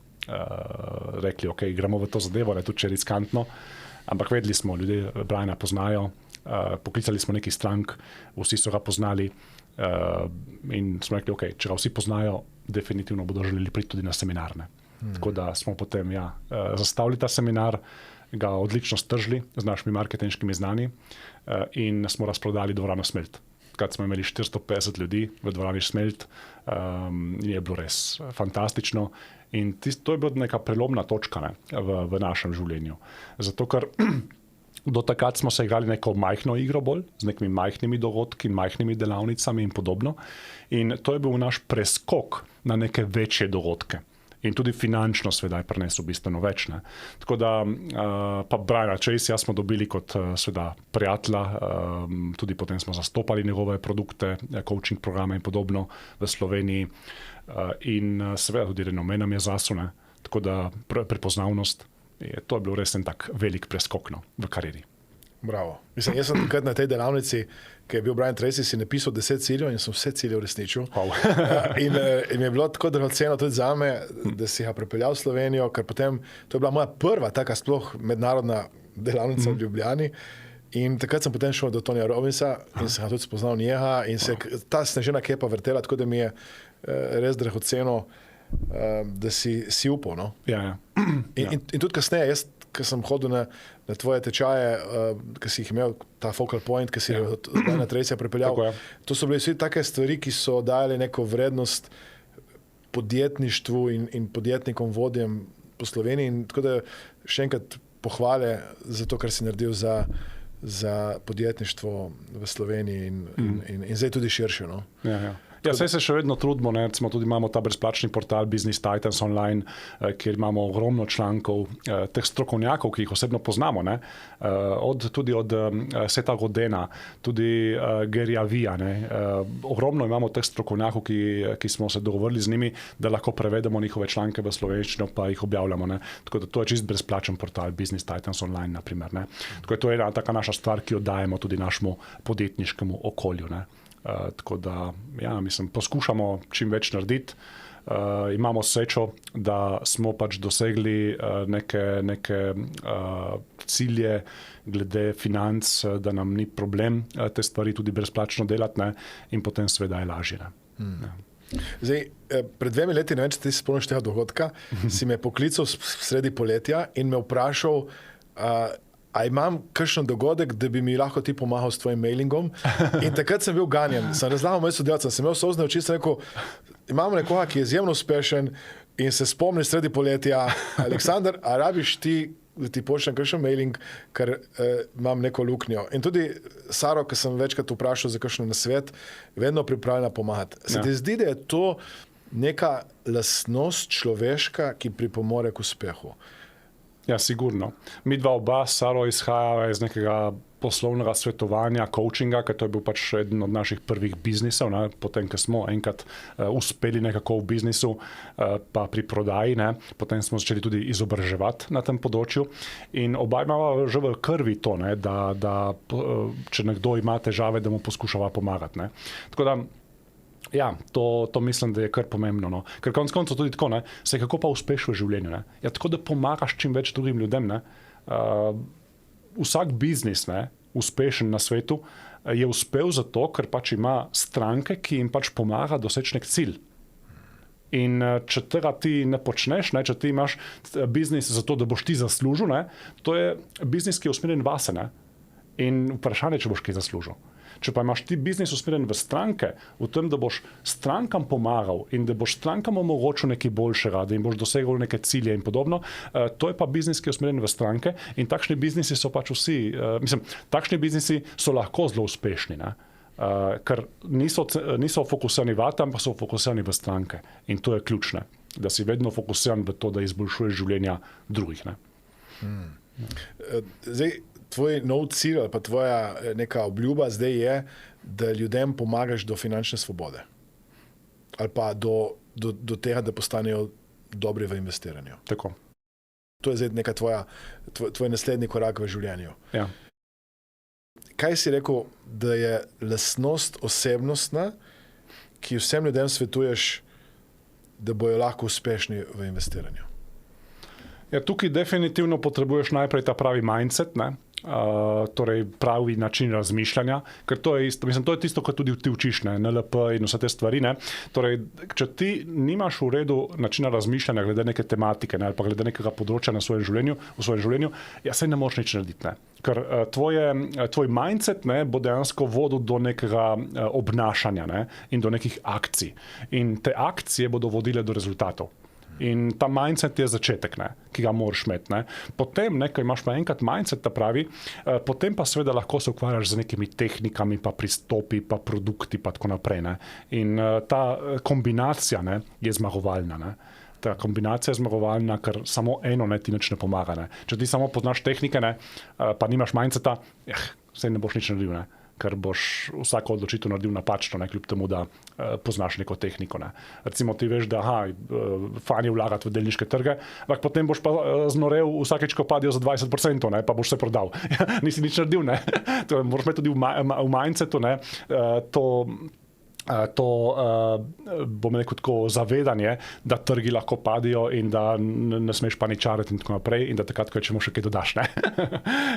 rekli, ok, gremo v to zadevo, tudi če je riskantno. Ampak vedeli smo, ljudje Briana poznajo, poklicali smo neki strank, vsi so ga poznali. In smo rekli, ok, če ga vsi poznajo, definitivno bodo želeli priti tudi na seminar. Tako da smo potem zastavili ta seminar, ga odlično stržili z našimi marketinškimi znanji in smo razprodali dvorano Smelt. Takrat smo imeli 450 ljudi v dvorani Smelt in je bilo res fantastično. In to je bila neka prelomna točka v našem življenju. Zato, ker do takrat smo se igrali neko majhno igro bolj, z nekimi majhnimi dogodki, majhnimi delavnicami in podobno. In to je bil naš preskok na neke večje dogodke. In tudi finančno sveda je prinesel bistveno več. Tako da pa Briana Tracyja smo dobili kot sveda prijatelja, tudi potem smo zastopali njegove produkte, coaching programe in podobno v Sloveniji. In seveda tudi renome nam je zasune, tako da prepoznavnost. To je bil res en tak velik preskok v karieri. Bravo. Mislim, jaz sem takrat na tej delavnici, ki je bil Brian Tracy, si napisal 10 ciljev in sem vse cilje uresničil. Wow. in mi je bilo tako dragoceno tudi za me, da si ga pripeljal v Slovenijo, ker potem, to je bila moja prva taka sploh mednarodna delavnica v Ljubljani. In takrat sem potem šel do Tonija Robbinsa in sem ga tudi spoznal njega in se ta snežena kepa vrtela, tako da mi je res dragoceno, da si upal. No? Ja. In tudi kasneje, jaz, ko sem hodil na tvoje tečaje, ki si jih imel, ta focal point, ki si od Briana Tracyja pripeljal, to so bile vsi take stvari, ki so dajale neko vrednost podjetništvu in podjetnikom, vodjem po Sloveniji. In tako da še enkrat pohvale za to, kar si naredil za podjetništvo v Sloveniji in zdaj tudi širše. No? Ja, saj se še vedno trudimo, ne? Recimo tudi imamo ta brezplačni portal Business Titans online, kjer imamo ogromno člankov teh strokovnjakov, ki jih osebno poznamo, ne? Tudi od Seta Godena, tudi Garyja Veeja, ne? Ogromno imamo teh strokovnjakov, ki smo se dogovorili z njimi, da lahko prevedemo njihove članke v slovenščino, pa jih objavljamo, ne? Tako da to je čist brezplačen portal Business Titans online, naprimer, ne? Tako da to je ena taka naša stvar, ki jo dajemo tudi našemu podjetniškemu okolju, ne? Tako da, ja, mislim, poskušamo čim več narediti. Imamo srečo, da smo pač dosegli neke cilje glede financ, da nam ni problem te stvari tudi brezplačno delati, ne? In potem seveda je lažje. Ja. Zdaj, pred 2 leti, ne vem, če ti se spomniš tega dogodka, si me poklical sredi poletja in me vprašal, a imam kakšen dogodek, da bi mi lahko ti pomagal s tvojim mailingom. In takrat sem bil ganjen. Sem razlagal moj sodelavcem, sem imel solzne oči, sem rekel, imamo nekoga, ki je izjemno uspešen in se spomni sredi poletja. Aleksandar, a rabiš ti, da ti pošljem kakšen mailing, ker imam neko luknjo. In tudi Saro, ki sem večkrat vprašal za kakšen nasvet, vedno pripravljena pomagati. Se ti zdi, da je to neka lastnost človeška, ki pripomore k uspehu? Ja, sigurno. Mi dva oba, Saro, izhajava iz nekega poslovnega svetovanja, coachinga, ker to je bil pač eden od naših prvih biznisov, ne? Potem, ko smo enkrat uspeli nekako v biznisu, pa pri prodaji, ne? Potem smo začeli tudi izobraževati na tem področju in oba imava že v krvi to, ne? Da če nekdo ima težave, da mu poskušava pomagati. Ne? Tako da, ja, to mislim, da je kar pomembno. No? Ker konec koncev tudi tako, ne? Se kako pa uspeš v življenju? Ne? Ja, tako da pomagaš čim več drugim ljudem. Ne? Vsak biznis, ne, uspešen na svetu, je uspel zato, ker pač ima stranke, ki jim pač pomaga doseči nek cilj. In če tega ti ne počneš, ne, če ti imaš biznis zato, da boš ti zaslužil, ne, to je biznis, ki je usmerjen vase. Ne? In vprašanje, če boš kaj zaslužil. Če pa imaš ti biznis usmerjen v stranke, v tem, da boš strankam pomagal in da boš strankam omogočil nekaj boljšega, da jim boš dosegel neke cilje in podobno, to je pa biznis, ki je usmerjen v stranke in takšni biznisi so pač vsi, takšni biznisi so lahko zelo uspešni, ne? Ker niso fokusirani vate, ampak so fokusirani v stranke. In to je ključno, da si vedno fokusiran v to, da izboljšuješ življenja drugih. Ne? Zdaj, tvoj nov cilj ali pa tvoja neka obljuba zdaj je, da ljudem pomagaš do finančne svobode. Ali pa do tega, da postanejo dobri v investiranju. Tako. To je zdaj neka tvoj naslednji korak v življenju. Ja. Kaj si rekel, da je lastnost osebnostna, ki vsem ljudem svetuješ, da bojo lahko uspešni v investiranju? Ja, tukaj definitivno potrebuješ najprej ta pravi mindset, ne? Torej pravi način razmišljanja, ker to je isto, mislim, to je tisto, kar tudi ti učiš, ne? NLP in vse te stvari, ne? Torej, če ti nimaš v redu načina razmišljanja glede neke tematike, ne? Ali pa glede nekega področja v svojem življenju, ja, saj ne moreš nič narediti, ne? Ker tvoj mindset, ne, bo dejansko vodil do nekega obnašanja, ne? In do nekih akcij. In te akcije bodo vodile do rezultatov. In ta mindset je začetek, ne, ki ga moraš imeti. Ne. Potem, ne, ko imaš pa enkrat mindset, ta pravi, potem pa seveda lahko se ukvarjaš z nekimi tehnikami, pa pristopi, pa produkti, pa tako naprej. Ne. In ta kombinacija, ne, je zmagovalna. Ne. Ta kombinacija je zmagovalna, ker samo eno ne, ti nič ne pomaga. Ne. Če ti samo poznaš tehnike, ne, pa nimaš mindseta, vse ne boš nič naredil. Ne. ker boš vsako odločitev naredil napačno, ne, kljub temu, da poznaš neko tehniko. Ne. Recimo ti veš, da fajn je vlagati v delniške trge, ampak potem boš pa znorel vsakeč, ko padijo za 20%, ne, pa boš se prodal. Nisi nič naredil, ne. To moraš imeti tudi v mindsetu, ne. To bom rekel tako zavedanje, da trgi lahko padijo in da ne smeš paničariti in tako naprej in da takrat, ko čemu še kaj dodaš, ne.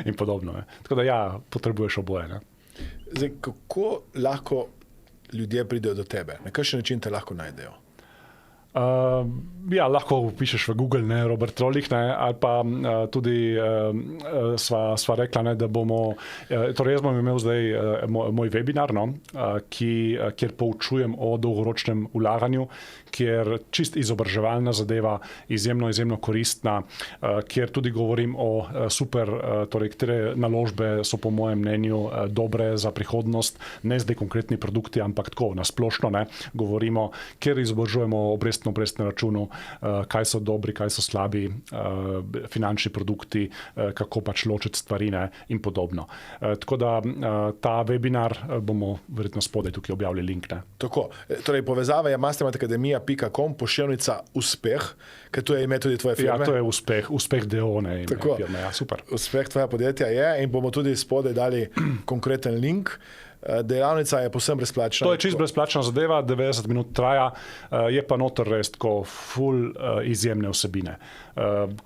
In podobno. Ne. Tako da potrebuješ oboje. Ne. Zdaj, kako lahko ljudje pridejo do tebe? Na kakšen način te lahko najdejo? Lahko pišeš v Google, ne, Robert Rolih, ne, ali pa tudi sva rekla, ne, da bomo, torej jaz bom imel zdaj moj webinar, no, kjer poučujem o dolgoročnem vlaganju, kjer čist izobraževalna zadeva, izjemno koristna, kjer tudi govorim o super, torej katere naložbe so po mojem mnenju dobre za prihodnost, ne zdaj konkretni produkti, ampak tako nasplošno, ne, govorimo, kjer izobražujemo obrestne računu, kaj so dobri, kaj so slabi finančni produkti, kako pač ločiti stvari, ne, in podobno. Tako da ta webinar bomo verjetno spodaj tukaj objavili link. Ne. Tako, torej povezava je mastermatakademija.com, pošiljnica uspeh, ker to je ime tudi tvoje firme. Ja, to je uspeh DO, ne, firme, super. Uspeh tvoja podjetja je in bomo tudi spodaj dali konkreten link. Delavnica je povsem brezplačna. To je čisto brezplačna zadeva, 90 minut traja, je pa noter res tako ful izjemne vsebine.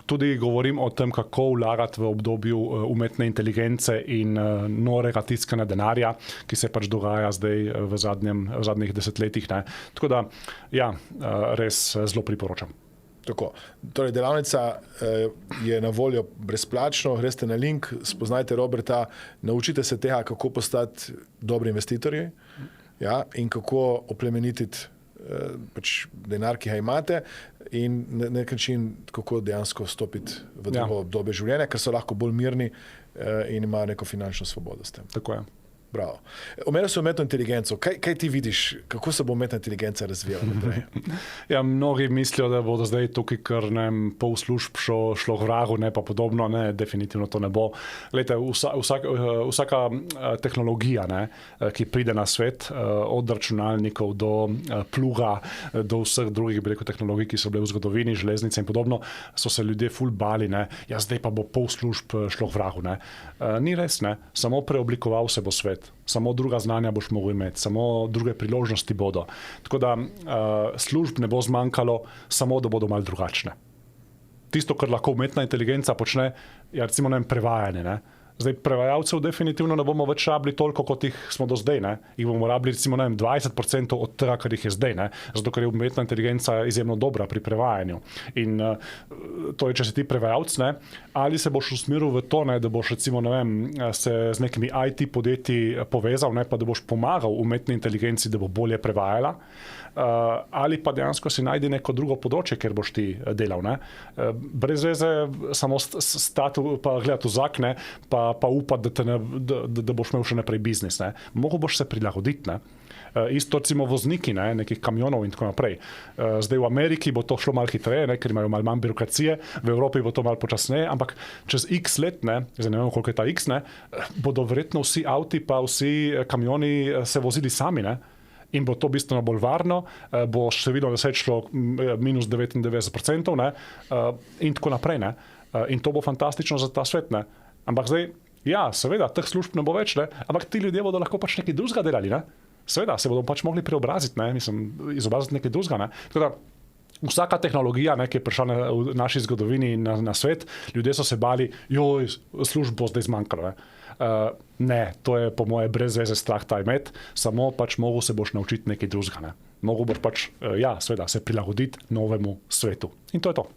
Tudi govorim o tem, kako vlagati v obdobju umetne inteligence in norega tiskanja denarja, ki se pač dogaja zdaj v zadnjih desetletjih. Ne. Tako da, res zelo priporočam. Tako. Torej, delavnica je na voljo brezplačno, greste na link, spoznajte Roberta, naučite se tega, kako postati dobri investitorji, in kako oplemenititi pač denar, ki ga imate, in na nek način, kako dejansko stopiti v drugo obdobje življenja, ker so lahko bolj mirni in imajo neko finančno svobodo s tem. Tako je. Bravo. Omenil si umetno inteligenco. Kaj ti vidiš, kako se bo umetna inteligenca razvijala naprej? Mnogi mislijo, da bodo zdaj tukaj kar pol služb šlo vragu, ne pa podobno, ne, definitivno to ne bo. Glejte, vsaka tehnologija, ne, ki pride na svet, od računalnikov do pluga, do vseh drugih tehnologij, ki so bile v zgodovini, železnice in podobno, so se ljudje ful bali, ne, zdaj pa bo pol služb šlo vragu. Ne. Ni res, ne, samo preoblikoval se bo svet. Samo druga znanja boš mogel imeti, samo druge priložnosti bodo. Tako da služb ne bo zmanjkalo, samo da bodo malo drugačne. Tisto, kar lahko umetna inteligenca počne, je recimo prevajanje. Ne? Zdaj, prevajalcev definitivno ne bomo več rabili toliko, kot jih smo do zdaj. Ne? Jih bomo rabili recimo 20% od tega, kar jih je zdaj. Ne? Zato, ker je umetna inteligenca izjemno dobra pri prevajanju. In to je, če si ti prevajalc, ne? Ali se boš usmeril v to, ne? Da boš recimo, se z nekimi IT podjetji povezal, ne? Pa da boš pomagal umetni inteligenci, da bo bolje prevajala. Ali pa dejansko si najdi neko drugo področje, kjer boš ti delal. Ne? Brez veze samo stati pa gledati v zrak, ne? Pa upati, da boš imel še naprej biznis. Ne? Mogo boš se prilagoditi. Ne? Isto recimo vozniki, ne? Nekih kamionov in tako naprej. Zdaj v Ameriki bo to šlo malo hitreje, ne? Ker imajo malo manj birokracije, v Evropi bo to malo počasneje, ampak čez x let, ne? Zdaj ne vem, koliko je ta x, ne? Bodo verjetno vsi avti pa vsi kamioni se vozili sami. Ne? In bo to bistveno bolj varno, bo število nesreč šlo minus 99%, ne, in tako naprej. Ne. In to bo fantastično za ta svet. Ne. Ampak zdaj, seveda, teh služb ne bo več, ne, ampak ti ljudje bodo lahko pač nekaj drugega delali. Ne. Seveda, se bodo pač mogli preobraziti, ne, izobraziti nekaj drugega. Ne. Tako da, vsaka tehnologija, ne, ki je prišla v naši zgodovini na svet, ljudje so se bali, služb bo zdaj zmanjkalo. Ne. Ne, to je po moje brez veze strah ta imet, samo pač mogo se boš naučiti nekaj drugega. Ne. Mogo boš pač, seveda, se prilagoditi novemu svetu. In to je to.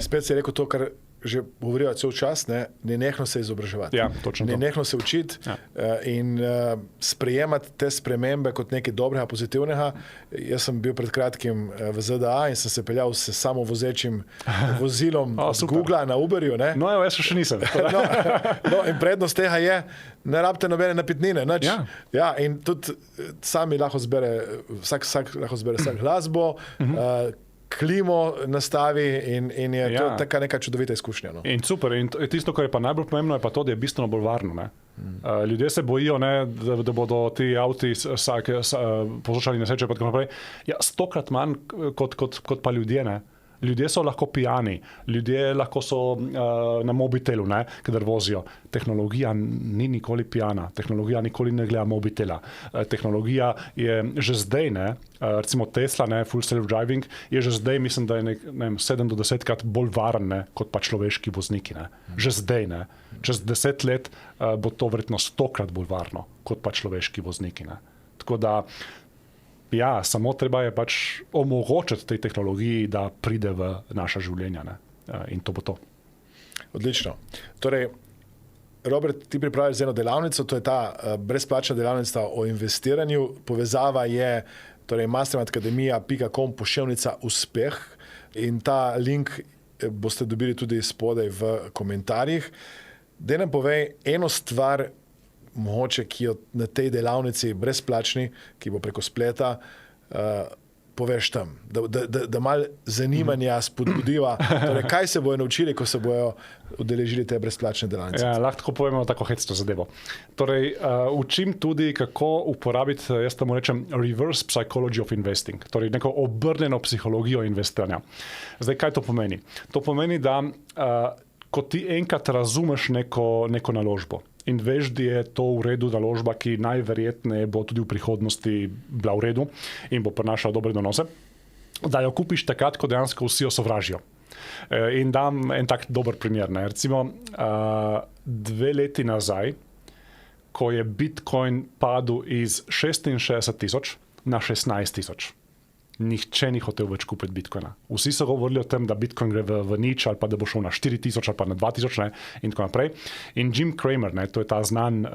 Spet si rekel to, kar že govorijo cel čas, nenehno se izobraževati. Nenehno se učiti in sprejemati te spremembe kot nekaj dobrega, pozitivnega. Jaz sem bil pred kratkim v ZDA in sem se peljal s samovozečim vozilom z Googla na Uberju. Ne? No, jaz še nisem. In prednost tega je, ne rabite nobene napitnine. In tudi sami lahko zbere, vsak lahko zbere vsak glasbo, klimo nastavi in je to taka neka čudovita izkušnja. No. In super. In tisto, kar je pa najbolj pomembno, je pa to, da je bistveno bolj varno. Ne? Ljudje se bojijo, ne, da bodo ti avti povzročali nesreče in tako naprej. Ja, 100-krat manj kot pa ljudje. Ne. Ljudje so lahko pijani, ljudje lahko so na mobitelu, ne, kadar vozijo. Tehnologija ni nikoli pijana, tehnologija nikoli ne gleda mobitela. Tehnologija je že zdaj, ne, recimo Tesla, ne, full self-driving, je že zdaj, mislim, da je 7 do 10-krat bolj varen, ne, kot pa človeški vozniki. Ne. Že zdaj, ne. Čez 10 let bo to verjetno 100-krat bolj varno, kot pa človeški vozniki. Ne. Tako da ja, samo treba je pač omogočiti tej tehnologiji, da pride v naša življenja. Ne? In to bo to. Odlično. Torej, Robert, ti pripraviš eno delavnico, to je ta brezplačna delavnica o investiranju. Povezava je torej mastermindacademia.com /uspeh in ta link boste dobili tudi spodaj v komentarjih. Daj nam povej eno stvar, mogoče, ki jo na tej delavnici brezplačni, ki bo preko spleta, poveš tam, da malo zanimanja spodbudiva. Torej, kaj se bojo naučili, ko se bojo udeležili te brezplačne delavnice? Ja, lahko povemo tako hecno zadevo. Torej, učim tudi, kako uporabiti, jaz temu rečem, reverse psychology of investing, torej neko obrnjeno psihologijo investiranja. Zdaj, kaj to pomeni? To pomeni, da ko ti enkrat razumeš neko naložbo, in veš, da je to v redu naložba, ki najverjetneje bo tudi v prihodnosti bila v redu in bo prinašala dobre donose, da jo kupiš takrat, ko dejansko vsi jo sovražijo. In dam en tak dober primer. Ne. Recimo 2 leti nazaj, ko je Bitcoin padel iz 66,000 na 16,000. Nihče ni hotel več kupiti Bitcoina. Vsi so govorili o tem, da Bitcoin gre v nič, ali pa da bo šel na 4,000 ali pa na 2,000, ne, in tako naprej. In Jim Cramer, ne, to je ta znan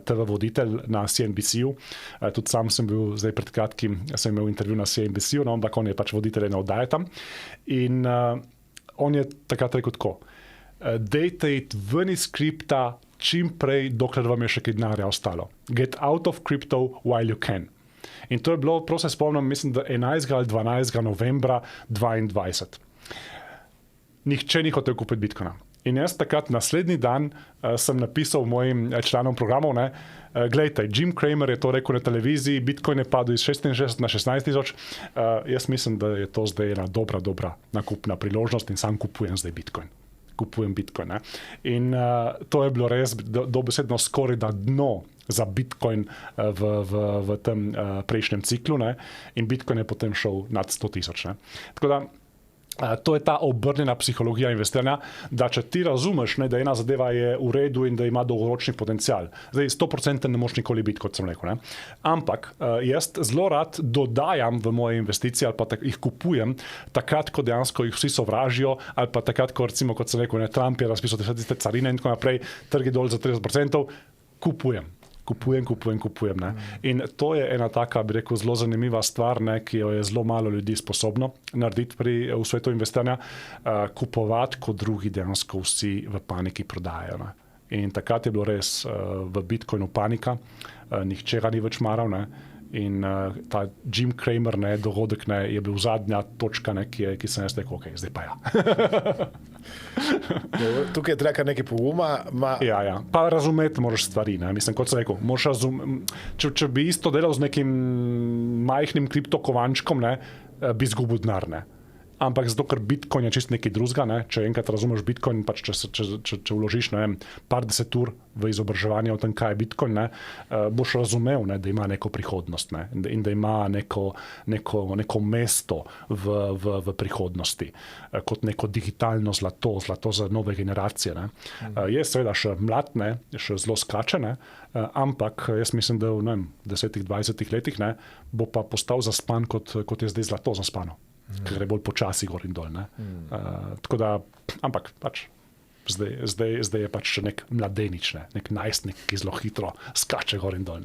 TV voditelj na CNBC-u, tudi sam sem bil zdaj pred kratkim, sem imel intervju na CNBC-u, no, ampak on je pač voditelj ene oddaje tam. In on je takrat rekel tako, dejte iti ven iz kripta čim prej, dokler vam je še kaj denarja ostalo. Get out of crypto while you can. In to je bilo, prav se spomnim, mislim, da 11. ali 12. novembra 2022. Nihče ni hotel kupiti Bitcoina. In jaz takrat naslednji dan sem napisal mojim članom programov, ne, glejte, Jim Cramer je to rekel na televiziji, Bitcoin je padel iz 66 na 16,000. Jaz mislim, da je to zdaj ena dobra nakupna priložnost in sam kupujem zdaj Bitcoin. Kupujem Bitcoin. Ne. In to je bilo res dobesedno skoraj da dno za Bitcoin v tem prejšnjem ciklu, ne? In Bitcoin je potem šel nad 100,000. Tako da to je ta obrnjena psihologija investiranja, da če ti razumeš, ne, da ena zadeva je v redu in da ima dolgoročni potencial. Zdaj, 100% ne moš nikoli biti, kot sem rekel. Ne? Ampak jaz zelo rad dodajam v moje investicije ali pa jih kupujem takrat, ko dejansko jih vsi sovražijo, ali pa takrat, ko recimo, kot sem rekel, ne, Trump je razpisal tiste carine in tako naprej, trgi dol za 30%, kupujem. Ne. In to je ena taka, bi rekel, zelo zanimiva stvar, ne, ki jo je zelo malo ljudi sposobno narediti v svetu investiranja, kupovati, ko drugi dejansko vsi v paniki prodajajo. Ne. In takrat je bilo res v Bitcoinu panika, nihče ga ni več maral, ne. In ta Jim Cramer, ne, dogodek, ne, je bil zadnja točka, ne, ki sem jaz rekel, ok, zdaj pa ja. Tukaj je treba nekaj poguma. Ja. Pa razumeti moraš stvari. Ne. Mislim, kot sem rekel, če bi isto delal z nekim majhnim kriptokovančkom, ne, bi izgubil denar. Ne. Ampak zato, ker Bitcoin je čist nekaj drugega, ne? Če enkrat razumeš Bitcoin, pač če vložiš, ne vem, par 10 ur v izobraževanje o tem, kaj je Bitcoin, ne, boš razumel, ne, da ima neko prihodnost, ne, in da ima neko mesto v prihodnosti, kot neko digitalno zlato za nove generacije. Ne. Je seveda še mlad, ne, še zelo skače, ne, ampak jaz mislim, da v 10-20 letih, ne, bo pa postal zaspan, kot je zdaj zlato zaspano. Ker gre bolj počasi gor in dol. Tako da, ampak pač zdaj je pač še nek mladenič, nek najstnik, ki zelo hitro skače gor in dol.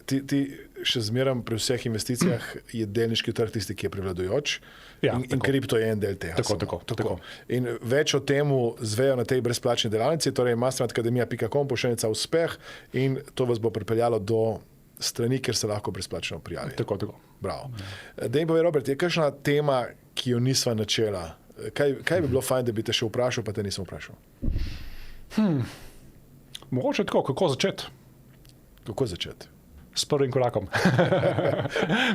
Ti še zmeraj pri vseh investicijah je delniški trg tisti, ki je prevladujoč, ja, in kripto je en del tega. Tako. In več o temu zvejo na tej brezplačni delavnici, torej mastermindacademia.com /uspeh, in to vas bo pripeljalo do strani, kjer se lahko brezplačno prijavi. Tako. Bravo. Dej mi povej, Robert, je kakšna tema, ki jo nisva načela? Kaj bi bilo fajn, da bi te še vprašal, pa te nisem vprašal? Mogoče tako, kako začeti? Kako začeti? S prvim korakom.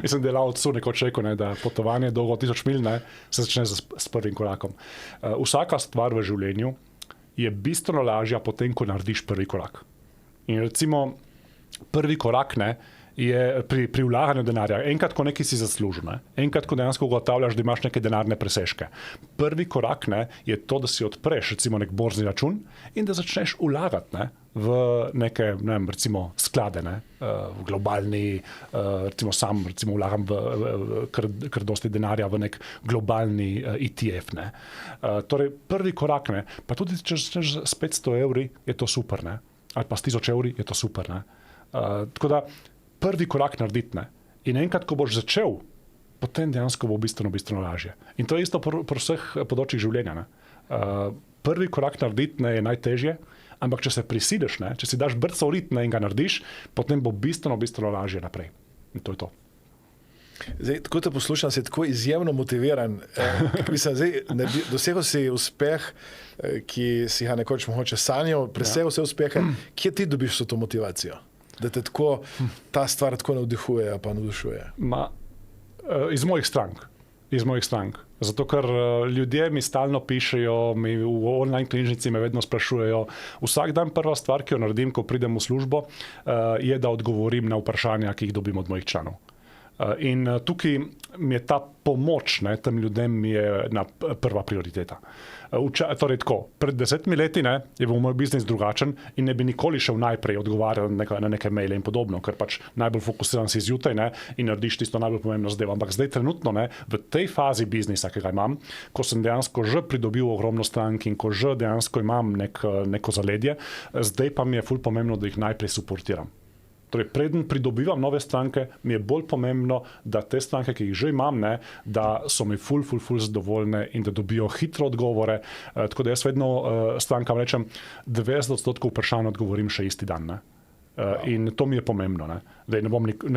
Mislim, da je Lao Tzu nekoč rekel, ne, da potovanje dolgo 1000 milj se začne s prvim korakom. Vsaka stvar v življenju je bistveno lažja potem, ko narediš prvi korak. In recimo prvi korak je pri vlaganju denarja. Enkrat, ko nekaj si zaslužil, enkrat, ko dejansko ugotavljaš, da imaš neke denarne presežke. Prvi korak je to, da si odpreš recimo nek borzni račun in da začneš vlagati v neke, ne vem, recimo sklade, v globalni, recimo vlagam kar dosti denarja v nek globalni ETF. Torej, prvi korak, pa tudi če začneš s 500 evri, je to super, ali pa s 1000 evri, je to super. Tako da, prvi korak narediti. In enkrat, ko boš začel, potem dejansko bo bistveno lažje. In to je isto pri vseh področjih življenja. Prvi korak narediti je najtežje, ampak če se prisiliš, če si daš brco v rit in ga narediš, potem bo bistveno lažje naprej. In to je to. Zdaj, tako te poslušam, si tako izjemno motiviran. Dosegel si uspeh, ki si ga nekoč mogoče sanjal, presegel vse uspehe. Kje ti dobiš to motivacijo? Da te tako ta stvar tako navdihuje pa navdušuje? Iz mojih strank. Zato, ker ljudje mi stalno pišejo, mi v online knjižnici me vedno sprašujejo. Vsak dan prva stvar, ki jo naredim, ko pridem v službo, je, da odgovorim na vprašanja, ki jih dobim od mojih članov. In tukaj mi je ta pomoč tem ljudem je prva prioriteta. Torej tako, pred 10 leti je bil moj biznis drugačen in ne bi nikoli šel najprej odgovarjal na neke maile in podobno, ker pač najbolj fokusiran si zjutraj in narediš tisto najbolj pomembno zadevo. Ampak zdaj trenutno v tej fazi biznisa, ki ga imam, ko sem dejansko že pridobil ogromno strank in ko že dejansko imam neko zaledje, zdaj pa mi je ful pomembno, da jih najprej suportiram. Torej, preden pridobivam nove stranke, mi je bolj pomembno, da te stranke, ki jih že imam, da so mi ful zadovoljne in da dobijo hitro odgovore. Tako da jaz vedno strankam rečem, 90% vprašanj odgovorim še isti dan. In to mi je pomembno. Zdaj, ne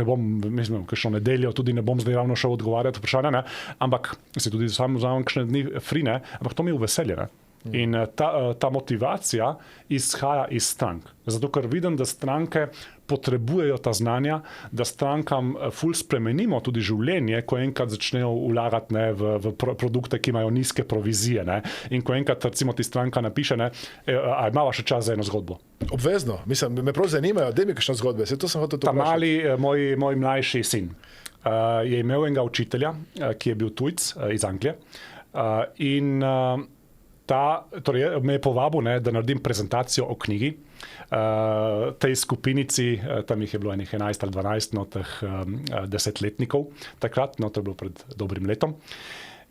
bom, mislim, kakšno nedeljo tudi ne bom zdaj ravno šel odgovarjati vprašanja, ampak si tudi sam vzamem kakšne dni free, ampak to mi je v veselje. In ta motivacija izhaja iz strank. Zato, ker vidim, da stranke potrebujejo ta znanja, da strankam ful spremenimo tudi življenje, ko enkrat začnejo vlagati v produkte, ki imajo nizke provizije. In ko enkrat recimo ti stranka napiše, a imava še čas za eno zgodbo. Obvezno. Mislim, me prav zanimajo, da mi kakšne zgodbe. Ta mali, moj mlajši sin, je imel enega učitelja, ki je bil tujec iz Anglije. Torej me je povabil, da naredim prezentacijo o knjigi. Tej skupinici, tam jih je bilo 11 ali 12 teh 10-letnikov takrat, to je bilo pred dobrim letom.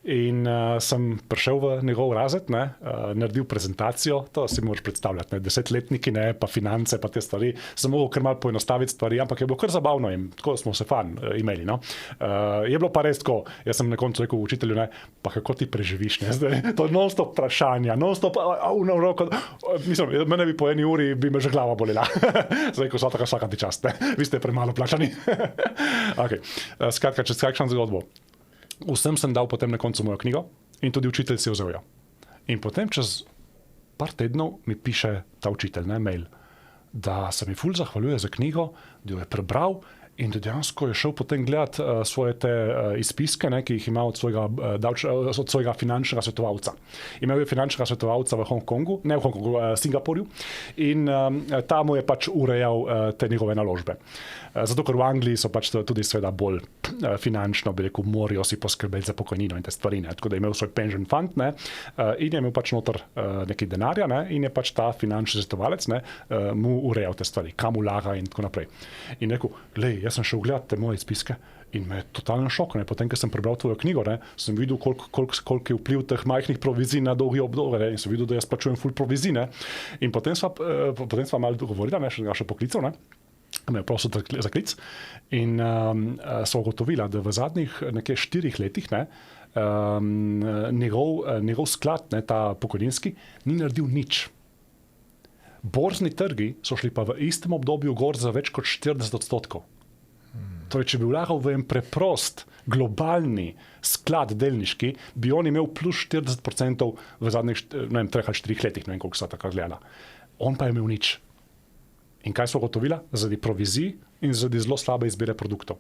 In sem prišel v njegov razred, naredil prezentacijo, to si moraš predstavljati, 10-letniki, pa finance, pa te stvari. Sem mogel kar malo poenostaviti stvari, ampak je bilo kar zabavno in tako smo se imeli. Je bilo pa res tako, jaz sem na koncu rekel učitelju, pa kako ti preživiš, to je non-stop vprašanja, non-stop, mislim, mene bi po eni uri bi me že glava bolela. Zdaj, ko vsaka ti čast, vi ste premalo plačani. Skratka, čez kakšno zgodbo. Vsem sem dal potem na koncu mojo knjigo in tudi učitelj si jo vzel. In potem čez par tednov mi piše ta učitelj, mail, da se mi ful zahvaljuje za knjigo, da jo je prebral in da dejansko je šel potem gledati svoje te izpiske, ki jih ima od svojega finančnega svetovalca. Imel je finančnega svetovalca v Hongkongu, ne v Hongkongu, Singapurju, in ta mu je pač urejal te njegove naložbe. Zato, ker v Angliji so pač tudi seveda bolj finančno, bi rekel, morajo si poskrbeti za pokojnino in te stvari. Tako da je imel svoj pension fund in je imel pač noter nekaj denarja in je pač ta finančni svetovalec mu urejal te stvari, kam vlaga in tako naprej. In rekel, jaz sem šel gledati te moje izpiske in me je totalen šok. Potem, ko sem prebral tvojo knjigo, sem videl, koliko je vpliv teh majhnih provizij na dolgi obdobje in sem videl, da jaz plačujem ful provizij. In potem sva malo dogovorila, še poklical, me je prosil za klic in so ugotovila, da v zadnjih nekaj 4 letih njegov sklad, ta pokojninski, ni naredil nič. Borzni trgi so šli pa v istem obdobju gor za več kot 40%. Torej, če bi vlagal v en preprost, globalni sklad delniški, bi on imel plus 40% v zadnjih 3 ali 4 letih, ne vem, koliko so tako gledala. On pa je imel nič. In kaj so ugotovila? Zaradi provizij in zaradi zelo slabe izbire produktov.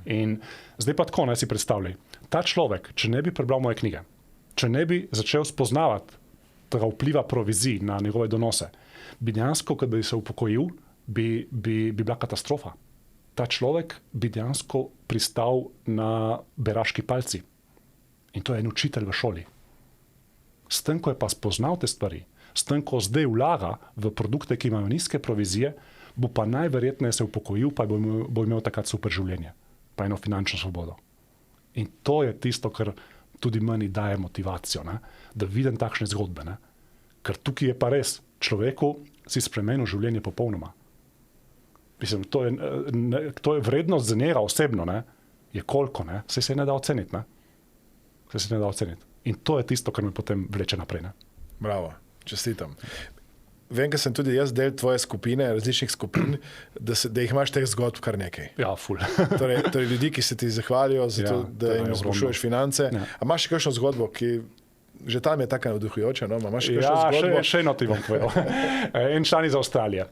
In zdaj pa tako, naj si predstavljaj. Ta človek, če ne bi prebral moje knjige, če ne bi začel spoznavati tega vpliva provizij na njegove donose, bi dejansko, kad bi se upokojil, bi bila katastrofa. Ta človek bi dejansko pristal na beraški palci. In to je en učitelj v šoli. S tem, ko je pa spoznal te stvari, s tem, ko zdaj vlaga v produkte, ki imajo nizke provizije, bo pa najverjetneje se upokojil, pa bo imel takrat super življenje, pa eno finančno svobodo. In to je tisto, kar tudi meni daje motivacijo, ne? Da vidim takšne zgodbe. Ne? Ker tukaj je pa res, človeku si spremenil življenje popolnoma. Mislim, to je vrednost za njega osebno, ne? Je koliko, ne? Saj se ne da oceniti. Ne? Saj se ne da oceniti. In to je tisto, kar me potem vleče naprej. Ne? Bravo, čestitam. Vem, ker sem tudi jaz del tvoje skupine, različnih skupin, da jih imaš teh zgodb kar nekaj. Ja, ful. torej ljudi, ki se ti zahvalijo za to, da jim izboljšuješ finance. Ja. A imaš še kakšno zgodbo, ki že tam je taka navduhujoča? No? Še eno ti bom povedal. En član iz Avstralije.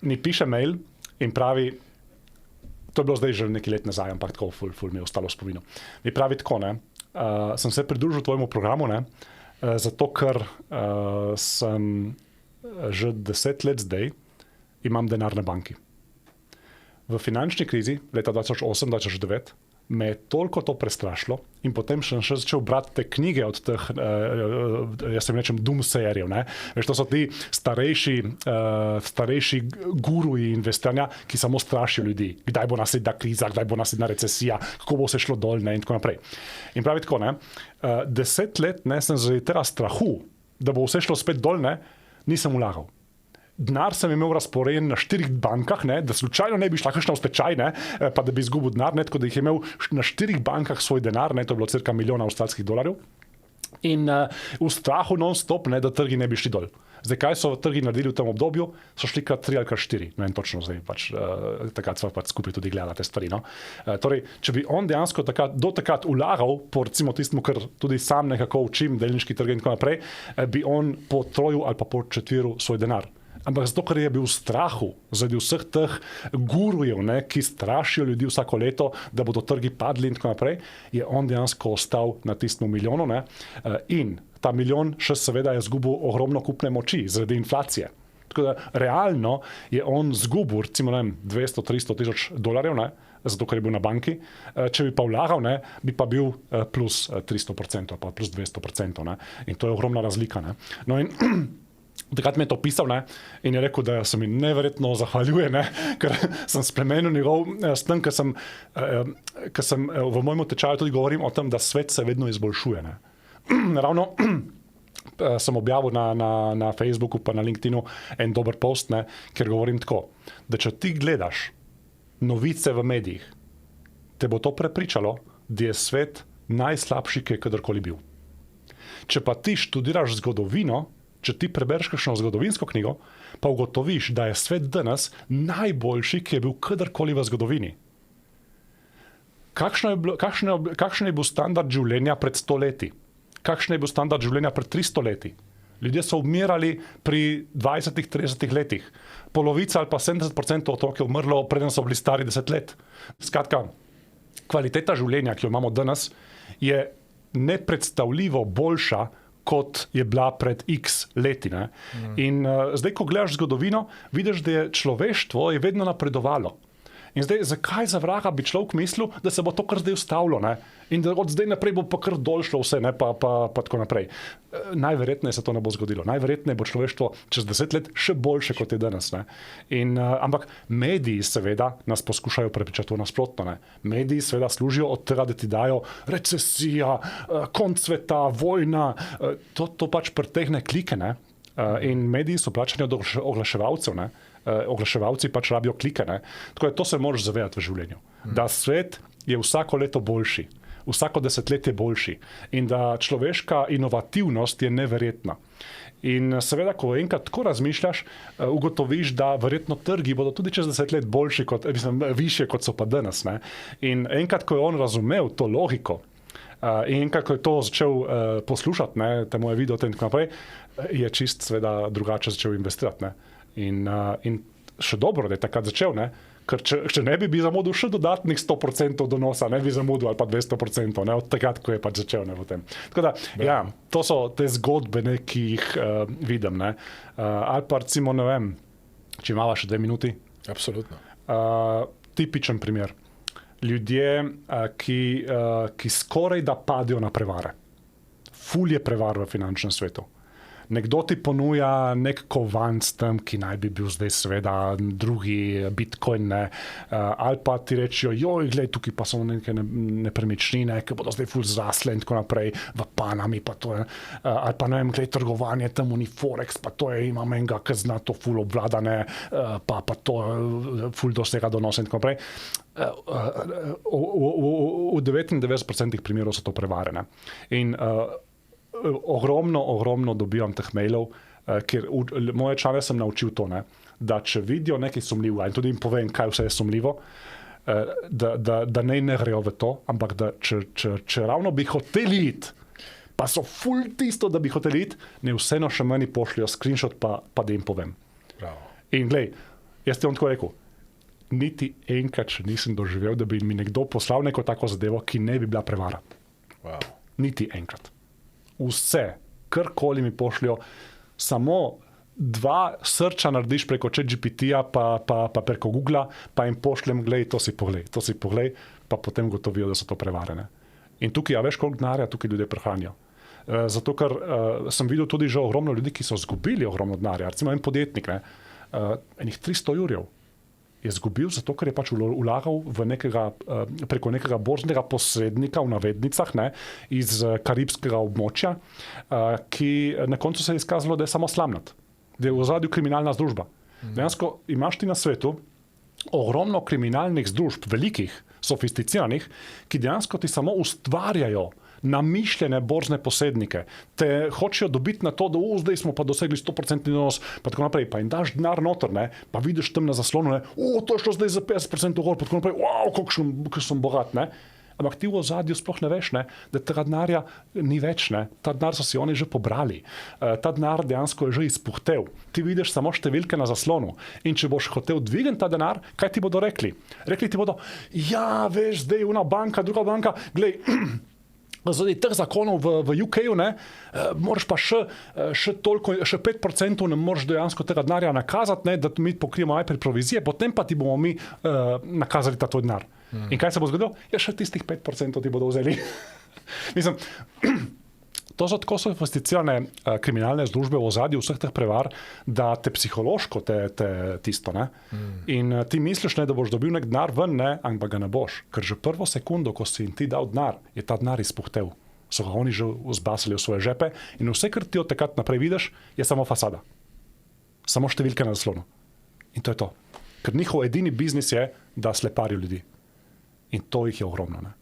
Mi piše mail in pravi, to je bilo zdaj že nekaj let nazaj, ampak tako ful mi je ostalo v spominu. Mi pravi tako, ne, sem se pridružil tvojemu programu, ne, zato, ker sem že 10 let zdaj imam denar na banki. V finančni krizi leta 2008-2009 me je toliko to prestrašilo in potem sem še začel brati te knjige od teh, jaz sem rečem, doomsayerjev. Veš, to so ti starejši guruji investiranja, ki samo strašijo ljudi. Kdaj bo naslednja kriza, kdaj bo naslednja recesija, kako bo se šlo dol, ne, in tako naprej. In pravi tako, 10 let sem zaradi tega strahu, da bo vse šlo spet dol, nisem vlagal. Denar sem imel razporejen na 4 bankah, da slučajno ne bi šla kakšna v stečaj, pa da bi izgubil denar, tako da jih je imel na 4 bankah svoj denar, to je bilo cirka $1 milijon avstralskih dolarjev. In v strahu non-stop, da trgi ne bi šli dol. Zdaj, kaj so trgi naredili v tem obdobju? So šli kar 3 ali kar 4. No in točno zdaj, takrat sva skupaj tudi gledala te stvari. No? Torej, če bi on dejansko do takrat vlagal, po recimo tistemu, kar tudi sam nekako učim, delniški trg in tako naprej, bi on potrojil ali pa početviril svoj denar. Ampak zato, ker je bil v strahu zaradi vseh teh gurujev, ki strašijo ljudi vsako leto, da bodo trgi padli in tako naprej, je on dejansko ostal na tistem milijonu. In ta milijon še seveda je izgubil ogromno kupne moči zaradi inflacije. Tako da realno je on izgubil recimo 200-300 tisoč dolarjev, zato ker je bil na banki. Če bi pa vlagal, bi pa bil plus 300%, pa plus 200%. In to je ogromna razlika. No in takrat mi je to pisal, in je rekel, da se mi neverjetno zahvaljuje, ker sem spremenil njegov, s tem, ker sem v mojem tečaju tudi govorim o tem, da svet se vedno izboljšuje. Ravno sem objavil na Facebooku pa na LinkedInu en dober post, ker govorim tako, da če ti gledaš novice v medijih, te bo to prepričalo, da je svet najslabši, ki je kadarkoli bil. Če pa ti študiraš zgodovino, če ti prebereš kakšno zgodovinsko knjigo, pa ugotoviš, da je svet danes najboljši, ki je bil kadarkoli v zgodovini. Kakšen je bil standard življenja pred 100 leti? Kakšen je bil standard življenja pred 300 leti? Ljudje so umirali pri 20-30 letih. Polovica ali pa 70% otrok je umrlo, preden so bili stari 10 let. Skratka, kvaliteta življenja, ki jo imamo danes, je nepredstavljivo boljša, kot je bila pred x leti. In zdaj, ko gledaš zgodovino, vidiš, da je človeštvo je vedno napredovalo. In zdaj, zakaj za vraga bi človek mislil, da se bo to kar zdaj ustavilo, in da od zdaj naprej bo pa kar dol šlo vse, pa tako naprej. Najverjetneje se to ne bo zgodilo. Najverjetneje bo človeštvo čez 10 let še boljše, kot je danes. Ampak mediji seveda nas poskušajo prepričati to nasprotno. Mediji seveda služijo od tega, da ti dajo recesija, konc sveta, vojna. To pač pretegne klike. In mediji so plačani od oglaševalcev. Oglaševalci pač rabijo klike. Tako da to se moraš zavedati v življenju. Da svet je vsako leto boljši, vsako desetletje boljši in da človeška inovativnost je neverjetna. In seveda, ko enkrat tako razmišljaš, ugotoviš, da verjetno trgi bodo tudi čez 10 let boljši, višje, kot so pa danes. In enkrat, ko je on razumel to logiko, in enkrat, ko je to začel poslušati, te moje videote in tako naprej, je čist seveda drugače začel investirati. In še dobro, da je takrat začel, ne? Ker če ne bi zamudil še dodatnih 100% donosa, ne bi zamudil ali pa 200%, ne, od takrat, ko je pač začel, ne, potem. Tako da, ja, to so te zgodbe, ne, ki jih vidim, ne. Ali pa recimo, ne vem, če imava še 2 minuti. Absolutno. Tipičen primer. Ljudje, ki skoraj da padijo na prevare. Ful je prevar v finančnem svetu. Nekdo ti ponuja nek kovanc tam, ki naj bi bil zdaj seveda drugi bitcoin, ne, ali pa ti rečijo, joj, glej, tukaj pa so neke nepremičnine, ki bodo zdaj ful zrasle in tako naprej, v Panami pa to je, ali pa ne vem, glej, trgovanje tam ni Forex, pa to je, imam enega, ki zna to ful obvladane, pa to ful dosega donosa in tako naprej. V 99% primerov so to prevare, ne. In ogromno dobivam teh mailov, ker moje člane sem naučil to, ne, da če vidijo nekaj sumljivega in tudi jim povem, kaj vse je sumljivo, da ne grejo v to, ampak da če ravno bi hoteli iti, pa so ful tisto, da bi hoteli iti, ne vseeno še meni pošljajo screenshot, pa da jim povem. Bravo. In glej, jaz ti vam tako rekel, niti enkrat še nisem doživel, da bi mi nekdo poslal neko tako zadevo, ki ne bi bila prevara. Wow. Niti enkrat. Vse, karkoli mi pošljajo, samo 2 srča narediš preko ChatGPT-ja, pa preko Googla, pa jim pošljem, glej, to si poglej, pa potem gotovijo, da so to prevarene. In tukaj, veš, koliko denarja tukaj ljudje prehranijo. Zato, ker sem videl tudi že ogromno ljudi, ki so izgubili ogromno denarja. Recimo en podjetnik, ne, enih 300 jurjev je izgubil, zato ker je pač vlagal preko nekega borznega posrednika v navednicah, ne, iz karibskega območja, ki na koncu se je izkazalo, da je samo slamnat, da je v ozadju kriminalna združba. Dejansko imaš ti na svetu ogromno kriminalnih združb, velikih, sofisticiranih, ki dejansko ti samo ustvarjajo namišljene borzne posrednike. Te hočejo dobiti na to, da zdaj smo pa dosegli 100% donos, pa tako naprej, pa jim daš denar noter, ne, pa vidiš tam na zaslonu, ne, to je šlo zdaj za 50% gor, pa tako naprej, wow, kako sem bogat, ne. Ampak ti v ozadju sploh ne veš, ne, da tega denarja ni več, ne. Ta denar so si oni že pobrali. Ta denar dejansko je že izpuhtel. Ti vidiš samo številke na zaslonu. In če boš hotel dvigniti ta denar, kaj ti bodo rekli? Rekli ti bodo, ja, veš, zdaj una banka, druga banka, glej, zaradi teh zakonov v UK-ju, ne, moraš pa še toliko, še 5% ne moreš dejansko tega denarja nakazati, ne, da mi pokrijemo najprej provizije, potem pa ti bomo mi nakazali ta tvoj denar. In kaj se bo zgodilo? Ja, še tistih 5% ti bodo vzeli. Mislim, to so tako sofisticirane kriminalne združbe v ozadju vseh teh prevar, da te psihološko tisto, ne. In ti misliš, ne, da boš dobil nek denar ven, ne, ampak ga ne boš. Ker že prvo sekundo, ko si jim ti dal denar, je ta denar izpuhtel. So ga oni že zbasali v svoje žepe in vse, kar ti od takrat naprej vidiš, je samo fasada. Samo številke na zaslonu. In to je to. Ker njihov edini biznis je, da sleparijo ljudi. In to jih je ogromno, ne.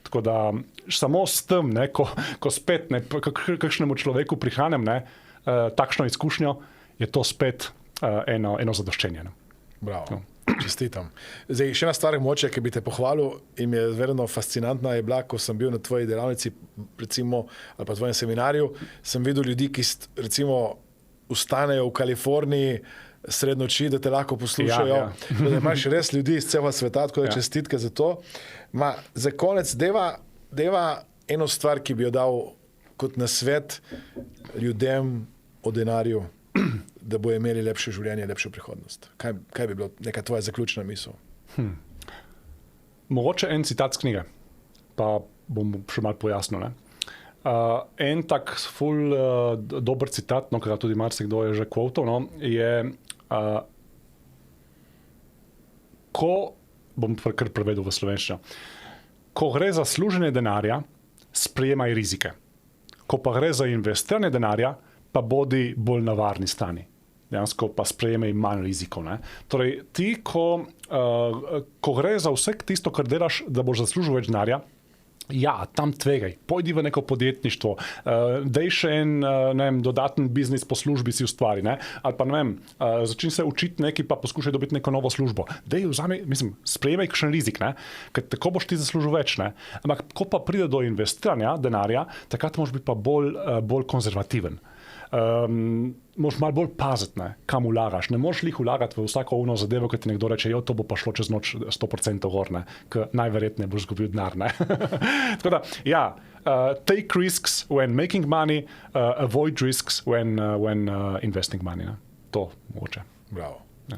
Tako da samo s tem, ne, ko spet kakšnemu človeku prihranem, ne, takšno izkušnjo, je to spet eno zadoščenje. Ne. Bravo, čestitam. Zdaj, še ena stvar moče, ki bi te pohvalil in je verjetno fascinantna, je bila, ko sem bil na tvoji delavnici, recimo, ali pa tvojem seminarju, sem videl ljudi, ki recimo ustanejo v Kaliforniji sred noči, da te lahko poslušajo. Ja. Da imaš res ljudi iz celega sveta, tako da čestitke za to. Za konec deva eno stvar, ki bi jo dal kot nasvet ljudem o denarju, da bo imeli lepše življenje, lepšo prihodnost. Kaj bi bilo neka tvoja zaključna misel? Mogoče en citat z knjige, pa bom še malo pojasnil, ne. En tak ful dober citat, no, ki ga tudi marsikdo je že quotal, no, je ko, bom kar prevedel v slovenščino, ko gre za služenje denarja, sprejemaj rizike. Ko pa gre za investiranje denarja, pa bodi bolj na varni strani. Dejansko pa sprejemaj manj rizikov, ne. Torej, ti, ko gre za vse tisto, kar delaš, da boš zaslužil več denarja, ja, tam tvegaj, pojdi v neko podjetništvo, dej še en dodaten biznis po službi si ustvari, ne? Ali pa začni se učiti nekaj, pa poskušaj dobiti neko novo službo. Dej vzami, sprejemaj kakšen rizik, ne? Ker tako boš ti zaslužil več, ne? Ampak ko pa pride do investiranja denarja, takrat moraš biti pa bolj konzervativen. moraš malo bolj paziti, kam vlagaš. Ne moreš lih vlagati v vsako uno zadevo, ko ti nekdo reče, jo, to bo pa šlo čez noč 100% gor, ker najverjetneje boš zgubil denar. Tako da, ja, take risks when making money, avoid risks when investing money. To mogoče. Bravo. Ja.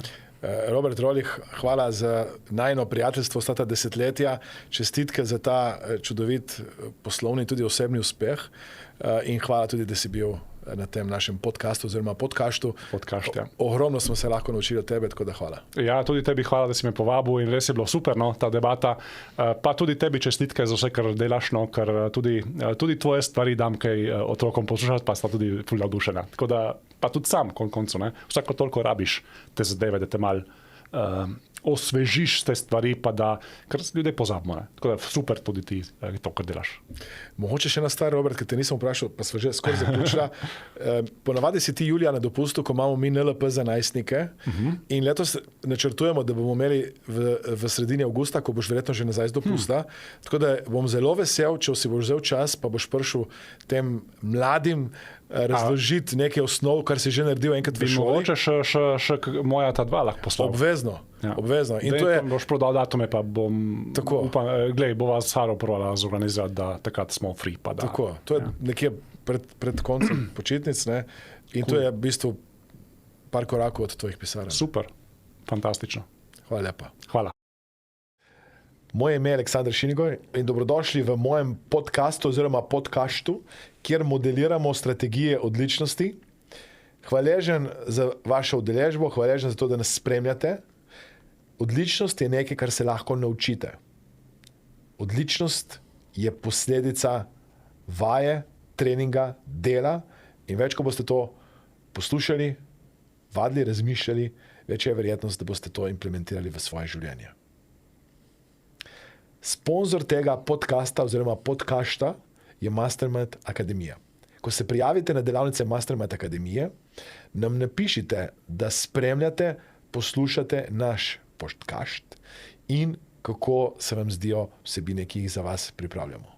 Robert Rolih, hvala za najino prijateljstvo, sta ta desetletja. Čestitke za ta čudovit poslovni, tudi osebni uspeh. In hvala tudi, da si bil na tem našem podcastu oziroma podcastu. Ja. Ogromno smo se lahko naučili od tebe, tako da hvala. Ja, tudi tebi hvala, da si me povabil in res je bilo super, ta debata. Pa tudi tebi čestitke za vse, kar delaš, ker tudi tvoje stvari dam kaj otrokom poslušati, pa sta tudi ful navdušena. Tako da, pa tudi sam, koncu, vsako toliko rabiš te zadeve, da te mal osvežiš te stvari, pa da, ker ljudje pozabimo. Tako da super tudi ti to, kar delaš. Mogoče še ena stvar, Robert, ki te nisem vprašal, pa sva že skoraj zaključila. Ponavadi si ti julija na dopustu, ko imamo mi NLP za najstnike in letos načrtujemo, da bomo imeli v sredini avgusta, ko boš verjetno že nazaj z dopusta. Tako da bom zelo vesel, če si boš vzel čas, pa boš prišel tem mladim razložiti nekaj osnov, kar si že naredil enkrat v šoli. Mogoče še moja ta dva lahko poslal. Obvezno. Ja. Obvezno. In to je... Boš prodal datume, pa bom... Tako. Glej, bova s Saro provala zorganizirati, da takrat smo free. Pa da, tako. To je nekje pred koncem počitnic, ne? In to je v bistvu par korakov od tvojih pisarn. Super. Fantastično. Hvala lepa. Hvala. Moje ime je Aleksandar Šinigoj in dobrodošli v mojem podcastu oziroma podcastu, kjer modeliramo strategije odličnosti. Hvaležen za vašo udeležbo, hvaležen za to, da nas spremljate. Odličnost je nekaj, kar se lahko naučite. Odličnost je posledica vaje, treninga, dela in več, ko boste to poslušali, vadili, razmišljali, več je verjetnost, da boste to implementirali v svoje življenje. Sponzor tega podcasta oziroma podcasta je Mastermind Akademija. Ko se prijavite na delavnice Mastermind Akademije, nam napišite, da spremljate, poslušate naš podcast in kako se vam zdijo vsebine, ki jih za vas pripravljamo.